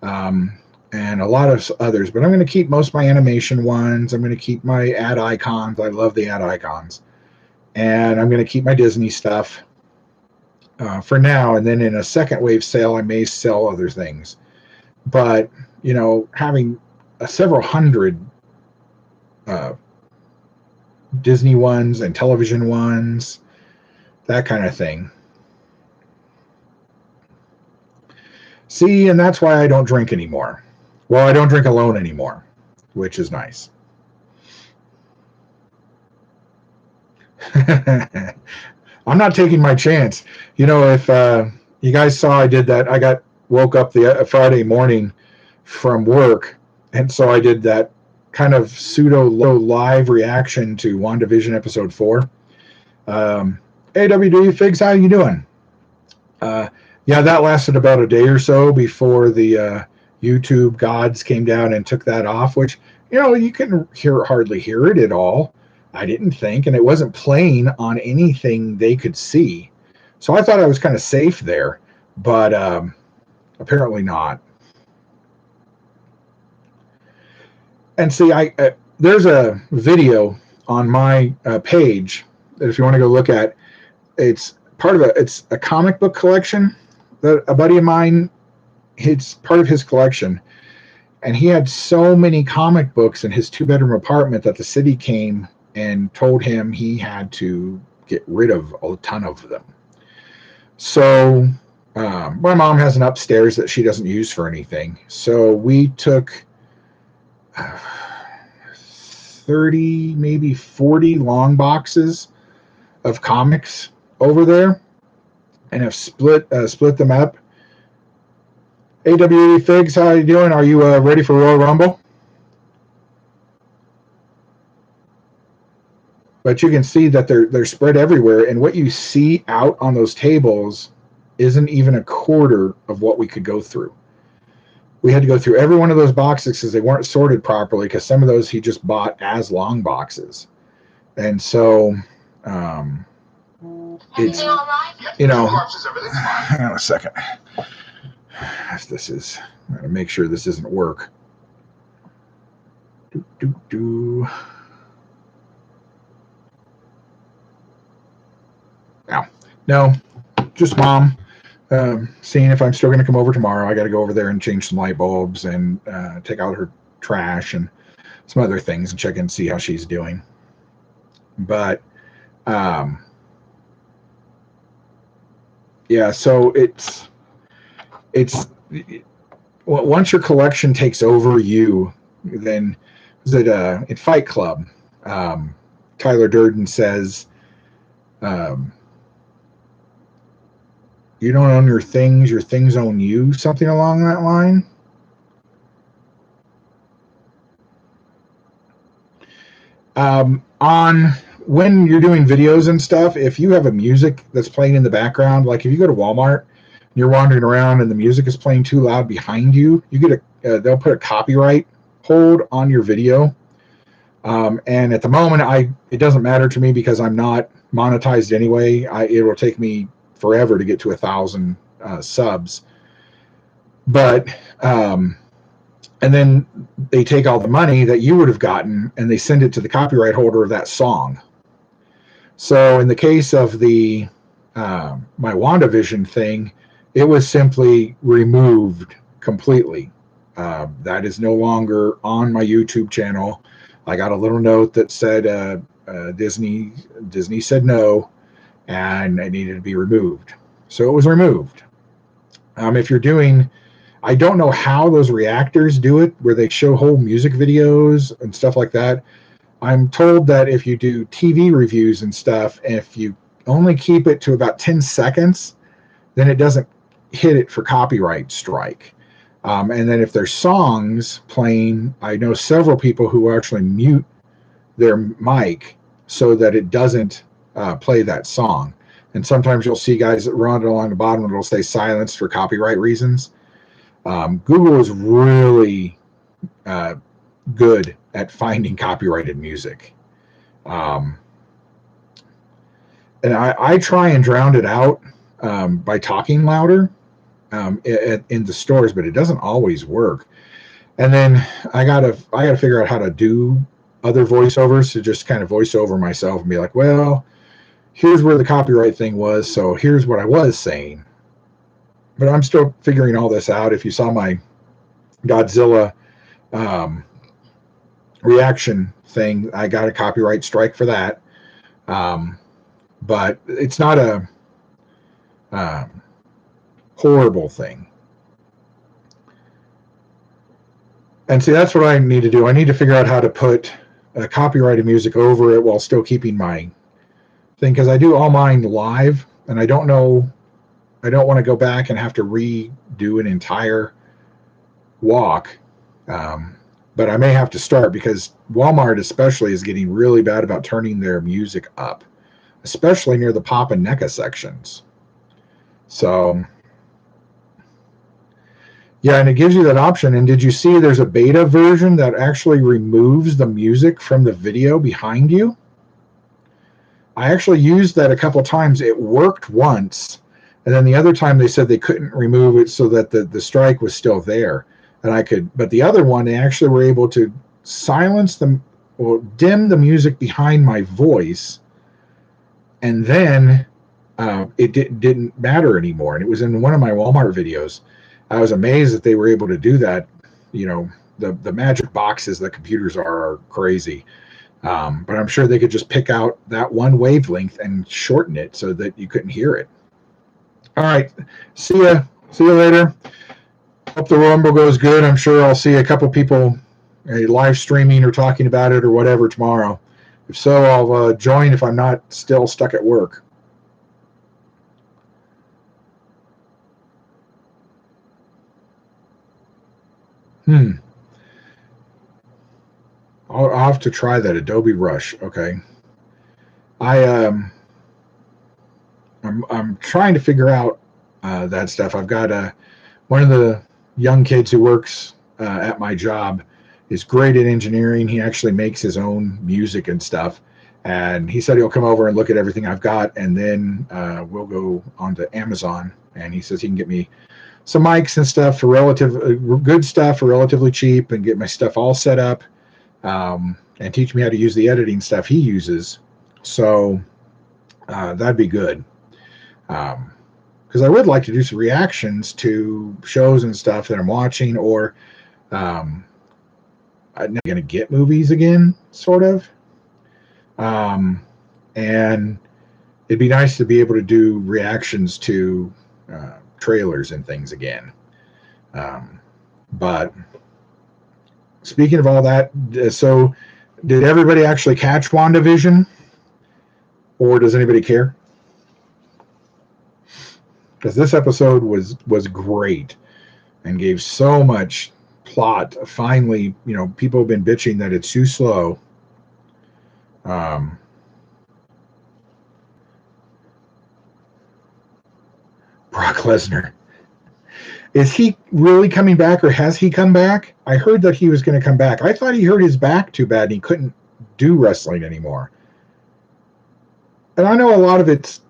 and a lot of others. But I'm going to keep most of my animation ones. I'm going to keep my ad icons. I love the ad icons, and I'm going to keep my Disney stuff for now. And then in a second wave sale, I may sell other things. But having several hundred Disney ones and television ones, that kind of thing. See, and that's why I don't drink anymore. Well, I don't drink alone anymore, which is nice. I'm not taking my chance. If you guys saw I did that, I woke up the Friday morning from work, and so I did that kind of pseudo live reaction to WandaVision episode 4. Hey, WD Figs, how you doing? Yeah, that lasted about a day or so before the YouTube gods came down and took that off, which, you can hardly hear it at all. I didn't think, and it wasn't playing on anything they could see. So I thought I was kind of safe there, but apparently not. And see, there's a video on my page that if you want to go look at, it's it's a comic book collection that a buddy of mine, it's part of his collection. And he had so many comic books in his 2-bedroom apartment that the city came and told him he had to get rid of a ton of them. So my mom has an upstairs that she doesn't use for anything. So we took 30, maybe 40 long boxes of comics over there and have split them up. AWE Figs, how are you doing? Are you ready for Royal Rumble? But you can see that they're spread everywhere, and what you see out on those tables isn't even a quarter of what we could go through. We had to go through every one of those boxes because they weren't sorted properly, because some of those he just bought as long boxes. And so it's, you know, hang on a second. This is, I'm going to make sure this doesn't work. No, just mom seeing if I'm still going to come over tomorrow. I got to go over there and change some light bulbs and take out her trash and some other things and check in and see how she's doing. But yeah, so it's once your collection takes over you, then is it in Fight Club? Tyler Durden says, you don't own your things own you, something along that line. On when you're doing videos and stuff, if you have a music that's playing in the background, like if you go to Walmart and you're wandering around and the music is playing too loud behind you, you get they'll put a copyright hold on your video. And at the moment, it doesn't matter to me because I'm not monetized anyway. It will take me forever to get to 1,000 subs. But and then they take all the money that you would have gotten and they send it to the copyright holder of that song. So in the case of the my WandaVision thing, it was simply removed completely. That is no longer on my YouTube channel. I got a little note that said Disney said no, and it needed to be removed. So it was removed. If you're doing, I don't know how those reactors do it, where they show whole music videos and stuff like that. I'm told that if you do TV reviews and stuff, if you only keep it to about 10 seconds, then it doesn't hit it for copyright strike. And then if there's songs playing, I know several people who actually mute their mic so that it doesn't play that song. And sometimes you'll see guys that run it along the bottom and it'll say silenced for copyright reasons. Google is really good at finding copyrighted music. And I try and drown it out by talking louder in the stores, but it doesn't always work. And then I gotta figure out how to do other voiceovers to just kind of voice over myself and be like, well, here's where the copyright thing was, so here's what I was saying. But I'm still figuring all this out. If you saw my Godzilla reaction thing, I got a copyright strike for that. But it's not a horrible thing. And see, that's what I need to do. I need to figure out how to put copyrighted music over it while still keeping my thing, because I do all mine live, and I don't want to go back and have to redo an entire walk. But I may have to start, because Walmart especially is getting really bad about turning their music up, especially near the pop and NECA sections. So yeah, and it gives you that option. And did you see there's a beta version that actually removes the music from the video behind you? I actually used that a couple times. It worked once, and then the other time they said they couldn't remove it so that the strike was still there. And I could, but the other one, they actually were able to silence them or dim the music behind my voice, and then Didn't matter anymore. And it was in one of my Walmart videos. I was amazed that they were able to do that. You know, the magic boxes that computers are crazy. But I'm sure they could just pick out that one wavelength and shorten it so that you couldn't hear it. All right. See ya. See you later. Hope the Rumble goes good. I'm sure I'll see a couple people live streaming or talking about it or whatever tomorrow. If so, I'll join if I'm not still stuck at work. I'll have to try that Adobe Rush. Okay. I'm trying to figure out that stuff. I've got one of the young kids who works at my job is great at engineering. He actually makes his own music and stuff. And he said he'll come over and look at everything I've got, and then we'll go onto Amazon. And he says he can get me some mics and stuff for good stuff for relatively cheap, and get my stuff all set up, and teach me how to use the editing stuff he uses. So that'd be good. Because I would like to do some reactions to shows and stuff that I'm watching, or I'm not going to get movies again, sort of. And it'd be nice to be able to do reactions to trailers and things again. But speaking of all that, so did everybody actually catch WandaVision? Or does anybody care? Because this episode was great and gave so much plot. Finally, people have been bitching that it's too slow. Brock Lesnar. Is he really coming back, or has he come back? I heard that he was going to come back. I thought he hurt his back too bad and he couldn't do wrestling anymore. And I know a lot of it's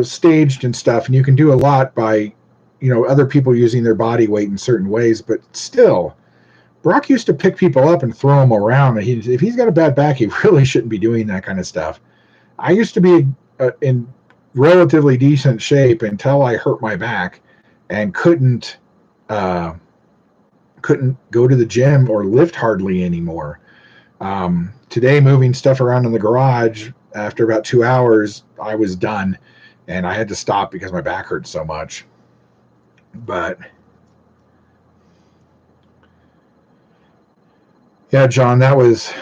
staged and stuff, and you can do a lot by other people using their body weight in certain ways, but still, Brock used to pick people up and throw them around. If he's got a bad back, he really shouldn't be doing that kind of stuff. I used to be in relatively decent shape until I hurt my back and couldn't go to the gym or lift hardly anymore. Today, moving stuff around in the garage, after about 2 hours, I was done, and I had to stop because my back hurt so much. But yeah, John, that was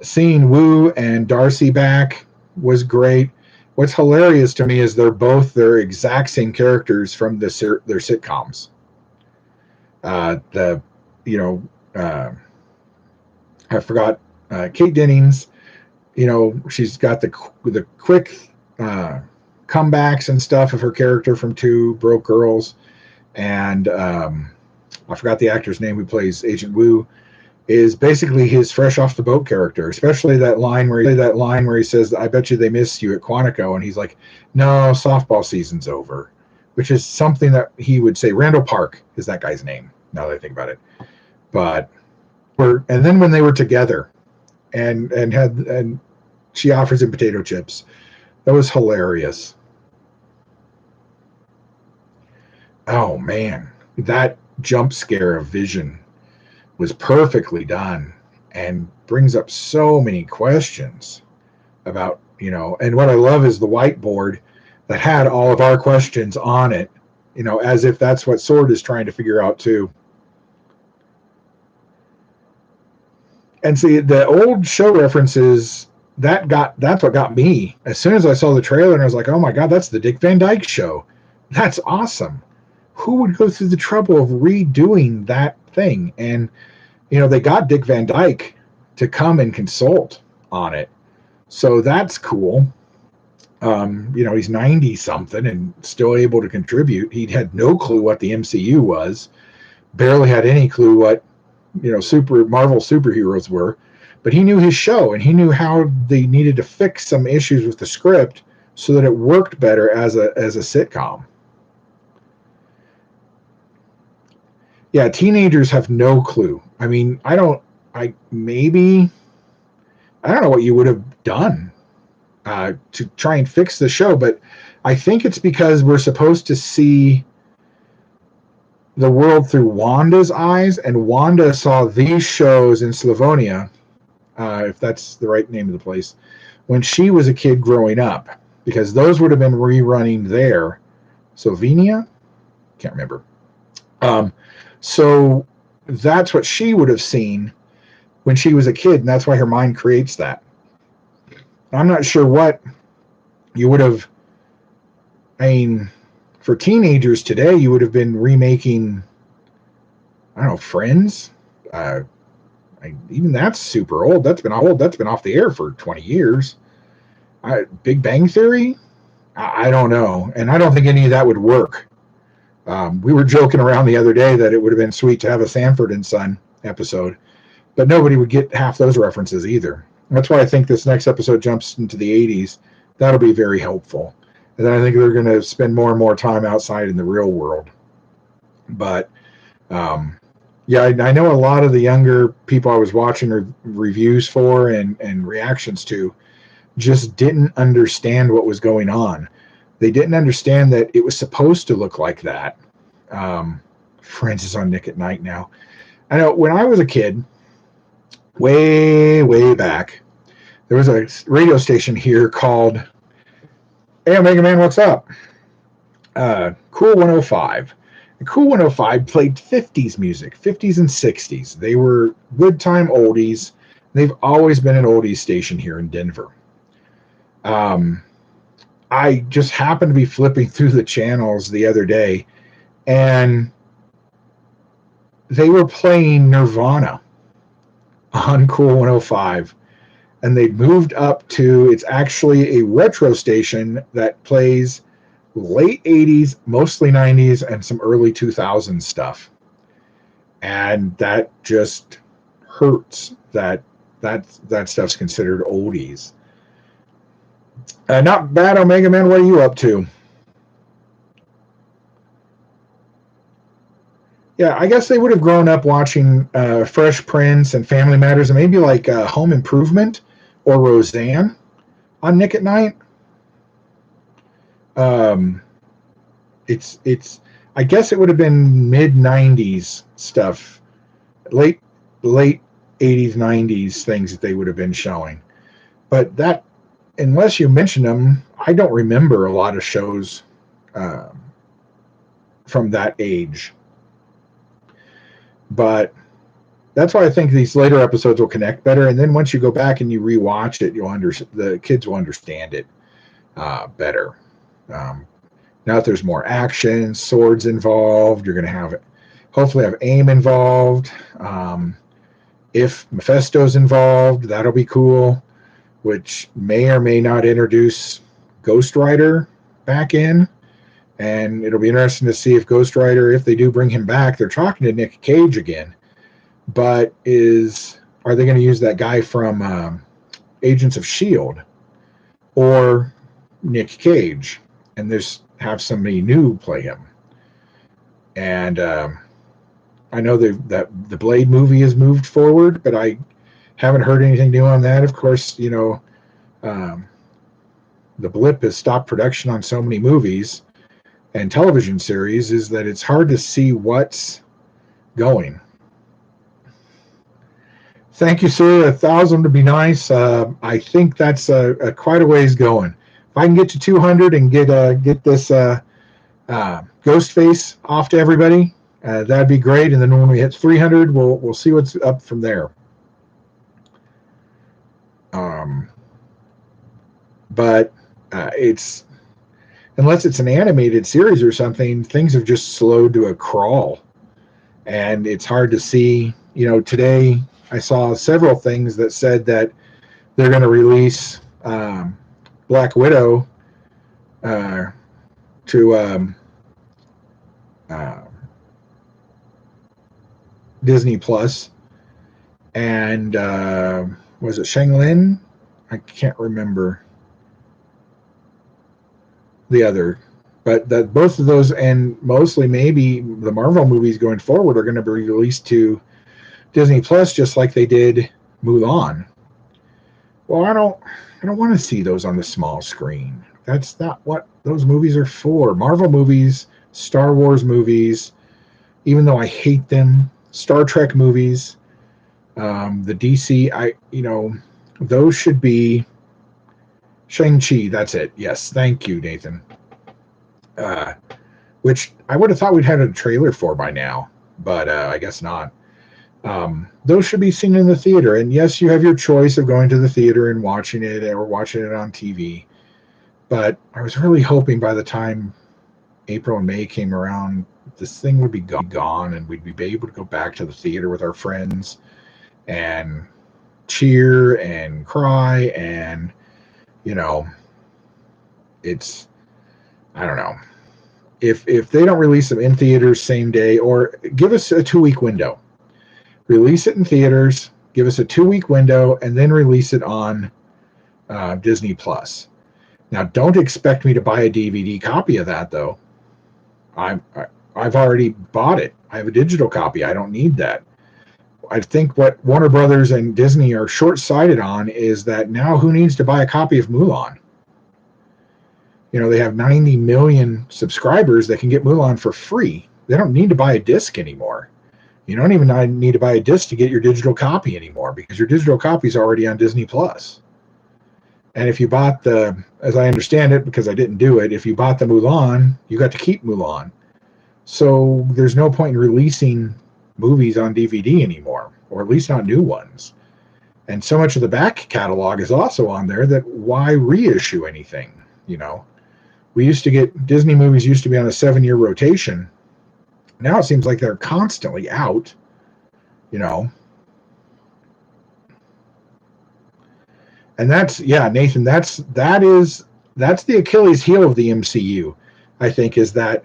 seeing Wu and Darcy back was great. What's hilarious to me is they're both their exact same characters from their sitcoms. I forgot Kate Dennings. She's got the quick comebacks and stuff of her character from Two Broke Girls, and I forgot the actor's name who plays Agent Wu. Is basically his fresh off the boat character, especially that line where he says, "I bet you they miss you at Quantico," and he's like, "No, softball season's over," which is something that he would say. Randall Park is that guy's name. Now that I think about it, but and then when they were together, and she offers him potato chips, that was hilarious. Oh man, that jump scare of Vision was perfectly done and brings up so many questions about, and what I love is the whiteboard that had all of our questions on it, as if that's what Sword is trying to figure out too. And see, the old show references, that's what got me. As soon as I saw the trailer, and I was like, oh my God, that's the Dick Van Dyke Show. That's awesome. Who would go through the trouble of redoing that thing? And they got Dick Van Dyke to come and consult on it. So that's cool. He's 90 something and still able to contribute. He had no clue what the MCU was, barely had any clue what, super Marvel superheroes were, but he knew his show and he knew how they needed to fix some issues with the script so that it worked better as a sitcom. Yeah, teenagers have no clue. I mean, I don't know what you would have done to try and fix the show, but I think it's because we're supposed to see the world through Wanda's eyes, and Wanda saw these shows in Slavonia, if that's the right name of the place, when she was a kid growing up, because those would have been rerunning there. Slovenia? Can't remember. So that's what she would have seen when she was a kid, and that's why her mind creates that. I'm not sure what you would have. I mean, for teenagers today, you would have been remaking, I don't know, Friends. Even that's super old. That's been old. That's been off the air for 20 years. Big Bang Theory? I don't know. And I don't think any of that would work. We were joking around the other day that it would have been sweet to have a Sanford and Son episode, but nobody would get half those references either. That's why I think this next episode jumps into the 80s. That'll be very helpful. And then I think they're going to spend more and more time outside in the real world. But yeah, I know a lot of the younger people I was watching reviews for and reactions to just didn't understand what was going on. They didn't understand that it was supposed to look like that. Friends is on Nick at Night now. I know when I was a kid, way, way back, there was a radio station here called Hey Omega Man, what's up? Cool 105. And Cool 105 played 50s music, 50s and 60s. They were good time oldies. They've always been an oldies station here in Denver. I just happened to be flipping through the channels the other day, and they were playing Nirvana on Cool 105. And they moved up to, it's actually a retro station that plays late 80s, mostly 90s, and some early 2000s stuff. And that just hurts that stuff's considered oldies. Not bad, Omega Man. What are you up to? Yeah, I guess they would have grown up watching Fresh Prince and Family Matters, and maybe like Home Improvement or Roseanne on Nick at Night. It's. I guess it would have been mid '90s stuff, late '80s, '90s things that they would have been showing. But that, unless you mention them, I don't remember a lot of shows from that age. But that's why I think these later episodes will connect better. And then once you go back and you rewatch it, the kids will understand it better. Now that there's more action, swords involved, you're going to hopefully have aim involved. If Mephisto's involved, that'll be cool, which may or may not introduce Ghost Rider back in. And it'll be interesting to see if Ghost Rider, if they do bring him back, they're talking to Nick Cage again. But are they going to use that guy from Agents of S.H.I.E.L.D. or Nick Cage and have somebody new play him? And I know that the Blade movie has moved forward, but I haven't heard anything new on that. Of course, the blip has stopped production on so many movies and television series is that it's hard to see what's going. Thank you, sir. 1,000 would be nice. I think that's quite a ways going. If I can get to 200 and get this Ghostface off to everybody, that'd be great. And then when we hit 300, we'll see what's up from there. But it's, unless it's an animated series or something, things have just slowed to a crawl, and it's hard to see. Today I saw several things that said that they're going to release Black Widow to Disney Plus, and was it Shang-Lin? I can't remember the other, but that both of those, and mostly maybe the Marvel movies going forward, are going to be released to Disney Plus, just like they did Mulan. Well, I don't want to see those on the small screen. That's not what those movies are for. Marvel movies, Star Wars movies, even though I hate them, Star Trek movies, the DC, those should be Shang-Chi. That's it. Yes, thank you, Nathan. Uh, which I would have thought we'd had a trailer for by now, but I guess not. Those should be seen in the theater. And yes, you have your choice of going to the theater and watching it or watching it on TV. But I was really hoping by the time April and May came around, this thing would be gone and we'd be able to go back to the theater with our friends and cheer and cry. And, it's, I don't know. If they don't release them in theaters same day, or give us a 2-week window, release it in theaters, give us a 2-week window, and then release it on Disney Plus. Now, don't expect me to buy a DVD copy of that, though. I've already bought it. I have a digital copy. I don't need that. I think what Warner Brothers and Disney are short-sighted on is that now who needs to buy a copy of Mulan? They have 90 million subscribers that can get Mulan for free. They don't need to buy a disc anymore. You don't even need to buy a disc to get your digital copy anymore because your digital copy is already on Disney Plus. And if you bought as I understand it, because I didn't do it, if you bought the Mulan, you got to keep Mulan. So there's no point in releasing movies on DVD anymore, or at least not new ones. And so much of the back catalog is also on there that why reissue anything? Disney movies used to be on a 7-year rotation. Now it seems like they're constantly out, And Nathan, that's the Achilles heel of the MCU, I think, is that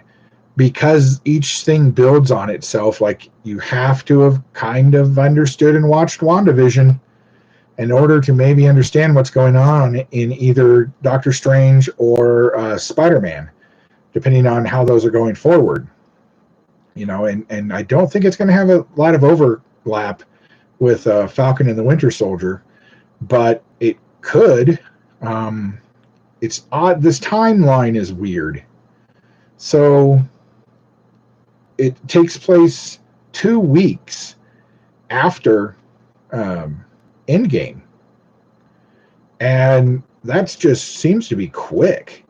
because each thing builds on itself, like you have to have kind of understood and watched WandaVision in order to maybe understand what's going on in either Doctor Strange or Spider-Man, depending on how those are going forward. And I don't think it's going to have a lot of overlap with Falcon and the Winter Soldier, but it could. It's odd. This timeline is weird. So it takes place 2 weeks after Endgame. And that just seems to be quick.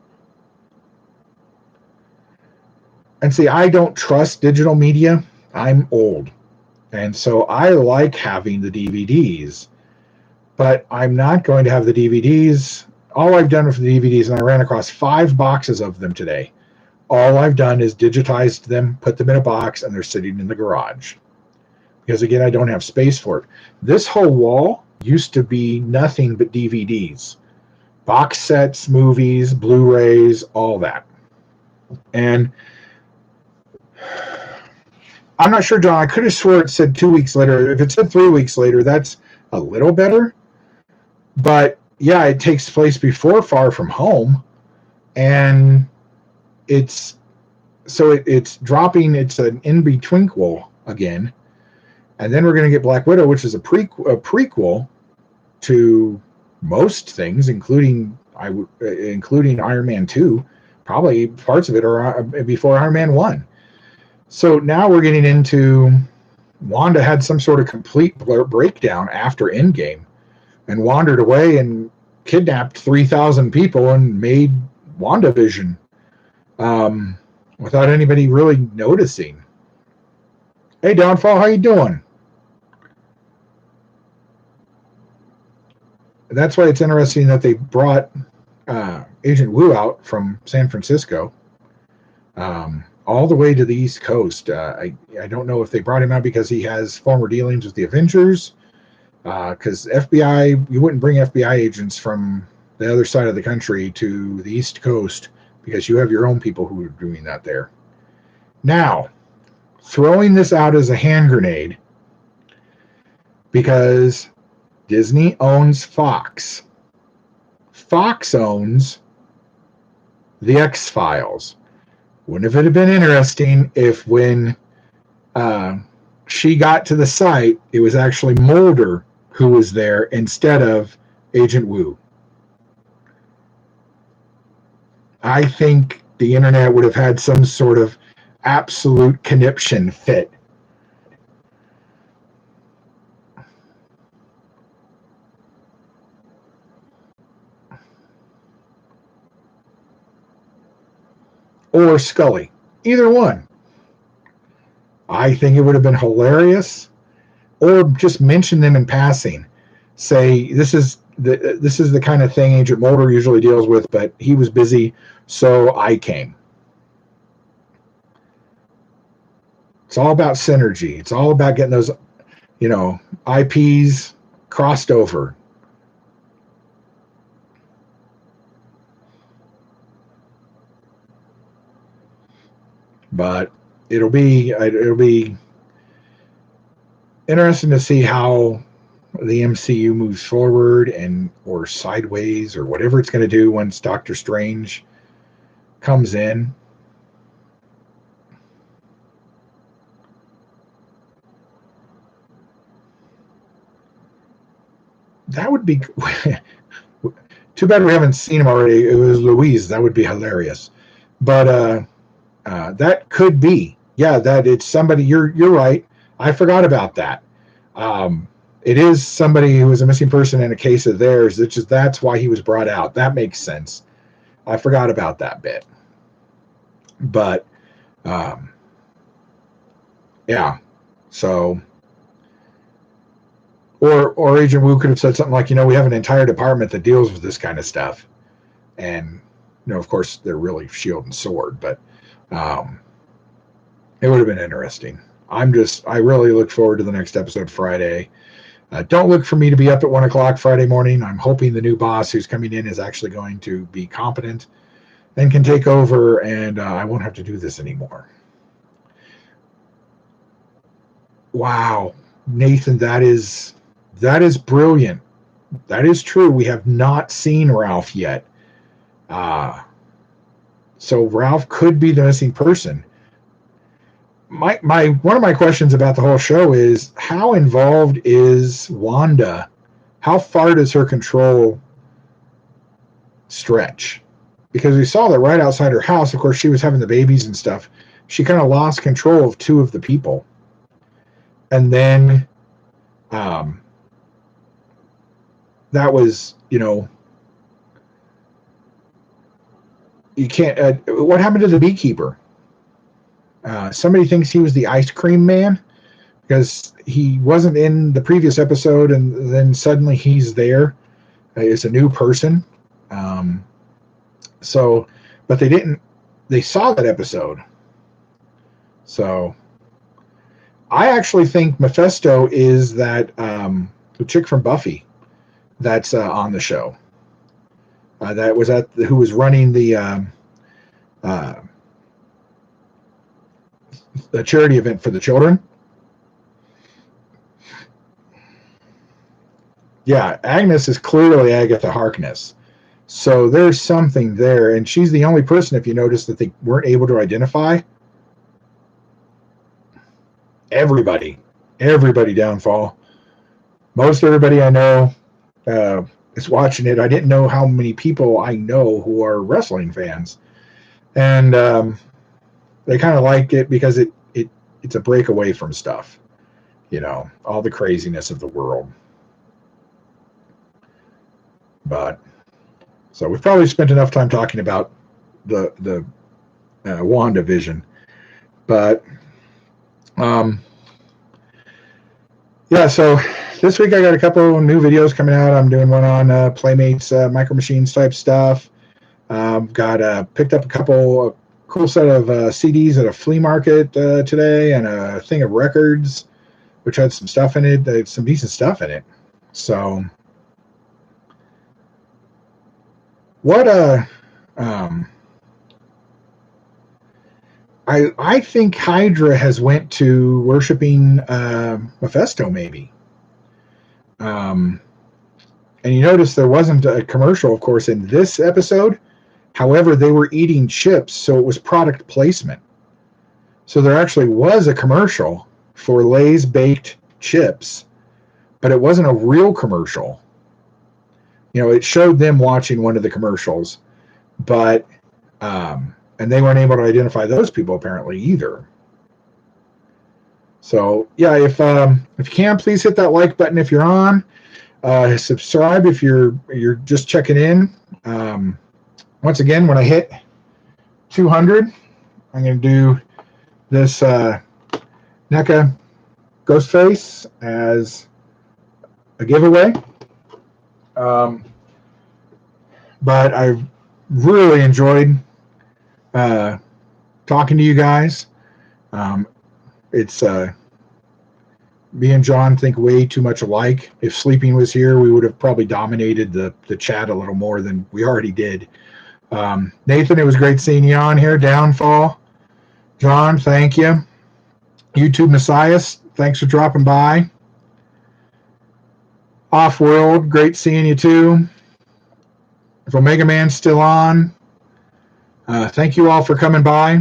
And see, I don't trust digital media. I'm old. And so I like having the DVDs. But I'm not going to have the DVDs. All I've done with the DVDs, and I ran across 5 boxes of them today. All I've done is digitized them, put them in a box, and they're sitting in the garage. Because again, I don't have space for it. This whole wall used to be nothing but DVDs. Box sets, movies, Blu-rays, all that. And I'm not sure, John. I could have swore it said 2 weeks later. If it said 3 weeks later, that's a little better. But yeah, it takes place before Far From Home, and it's dropping. It's an in-betweenquel again, and then we're going to get Black Widow, which is a prequel to most things, including Iron Man 2. Probably parts of it are before Iron Man 1. So now we're getting into Wanda had some sort of complete breakdown after Endgame and wandered away and kidnapped 3,000 people and made WandaVision without anybody really noticing. Hey, Downfall, how you doing? That's why it's interesting that they brought Agent Wu out from San Francisco all the way to the East Coast. I don't know if they brought him out because he has former dealings with the Avengers, because FBI, you wouldn't bring FBI agents from the other side of the country to the East Coast because you have your own people who are doing that there. Now, throwing this out as a hand grenade because Disney owns Fox. Fox owns the X-Files. Wouldn't it have been interesting if when she got to the site, it was actually Mulder who was there instead of Agent Wu? I think the internet would have had some sort of absolute conniption fit. Or Scully. Either one. I think it would have been hilarious. Or just mention them in passing. Say this is the kind of thing Agent Mulder usually deals with, but he was busy, so I came. It's all about synergy. It's all about getting those, IPs crossed over. But it'll be interesting to see how the MCU moves forward or sideways or whatever it's going to do once Doctor Strange comes in. That would be too bad we haven't seen him already. It was Louise. That would be hilarious. But that could be. Yeah, that it's somebody. You're right. I forgot about that. It is somebody who is a missing person in a case of theirs. That's why he was brought out. That makes sense. I forgot about that bit. But yeah. So or Agent Wu could have said something like, we have an entire department that deals with this kind of stuff. And of course they're really shield and sword, but it would have been interesting. I really look forward to the next episode Friday. Don't look for me to be up at 1 o'clock Friday morning. I'm hoping the new boss who's coming in is actually going to be competent and can take over, and I won't have to do this anymore. Wow, Nathan, that is brilliant. That is true. We have not seen Ralph yet. So Ralph could be the missing person. My one of my questions about the whole show is, how involved is Wanda? How far does her control stretch? Because we saw that right outside her house, of course, she was having the babies and stuff. She kind of lost control of two of the people. And then that was, you can't. What happened to the beekeeper? Somebody thinks he was the ice cream man because he wasn't in the previous episode, and then suddenly he's there. It's a new person. But they didn't. They saw that episode. So I actually think Mephisto is that the chick from Buffy that's on the show. That was who was running the charity event for the children. Yeah, Agnes is clearly Agatha Harkness. So there's something there, and she's the only person, if you notice, that they weren't able to identify. Everybody downfall. Most everybody I know is watching it. I didn't know how many people I know who are wrestling fans, and they kind of like it because it's a break away from stuff, all the craziness of the world. But so we've probably spent enough time talking about the WandaVision, but yeah. So this week I got a couple new videos coming out. I'm doing one on Playmates Micro Machines type stuff. Picked up a cool set of CDs at a flea market today, and a thing of records, which had some stuff in it. Some decent stuff in it. So what I think Hydra has went to worshiping Mephisto, maybe. And you notice there wasn't a commercial, of course, in this episode. However, they were eating chips, so it was product placement. So there actually was a commercial for Lay's baked chips, but it wasn't a real commercial. It showed them watching one of the commercials, but And they weren't able to identify those people apparently either. So yeah, if you can, please hit that like button if you're on. Subscribe if you're just checking in. Once again, when I hit 200, I'm going to do this NECA ghost face as a giveaway. But I really enjoyed talking to you guys. It's me and John think way too much alike. If Sleeping was here, we would have probably dominated the chat a little more than we already did. Nathan, it was great seeing you on here. Downfall, John, thank you. YouTube Messias, thanks for dropping by. Off-World, great seeing you too. If Omega Man's still on, thank you all for coming by.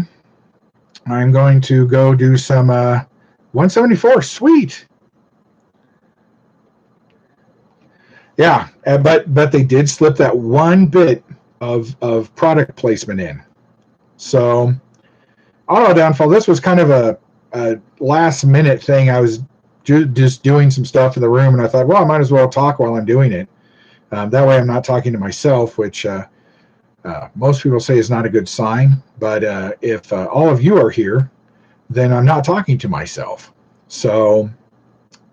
I'm going to go do some 174. Sweet. Yeah, but they did slip that one bit of product placement in. So, auto downfall. This was kind of a last minute thing. I was just doing some stuff in the room, and I thought, well, I might as well talk while I'm doing it. That way, I'm not talking to myself, which most people say is not a good sign. But if all of you are here, then I'm not talking to myself. So,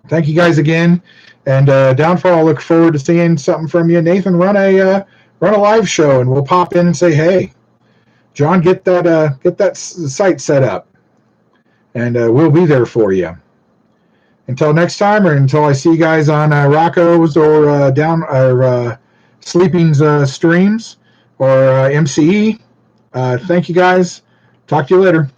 thank you guys again. And Downfall, I look forward to seeing something from you. Nathan, run a live show, and we'll pop in and say, hey, John, get that site set up, and we'll be there for you. Until next time, or until I see you guys on Rocco's or Sleeping's streams or MCE. Thank you guys. Talk to you later.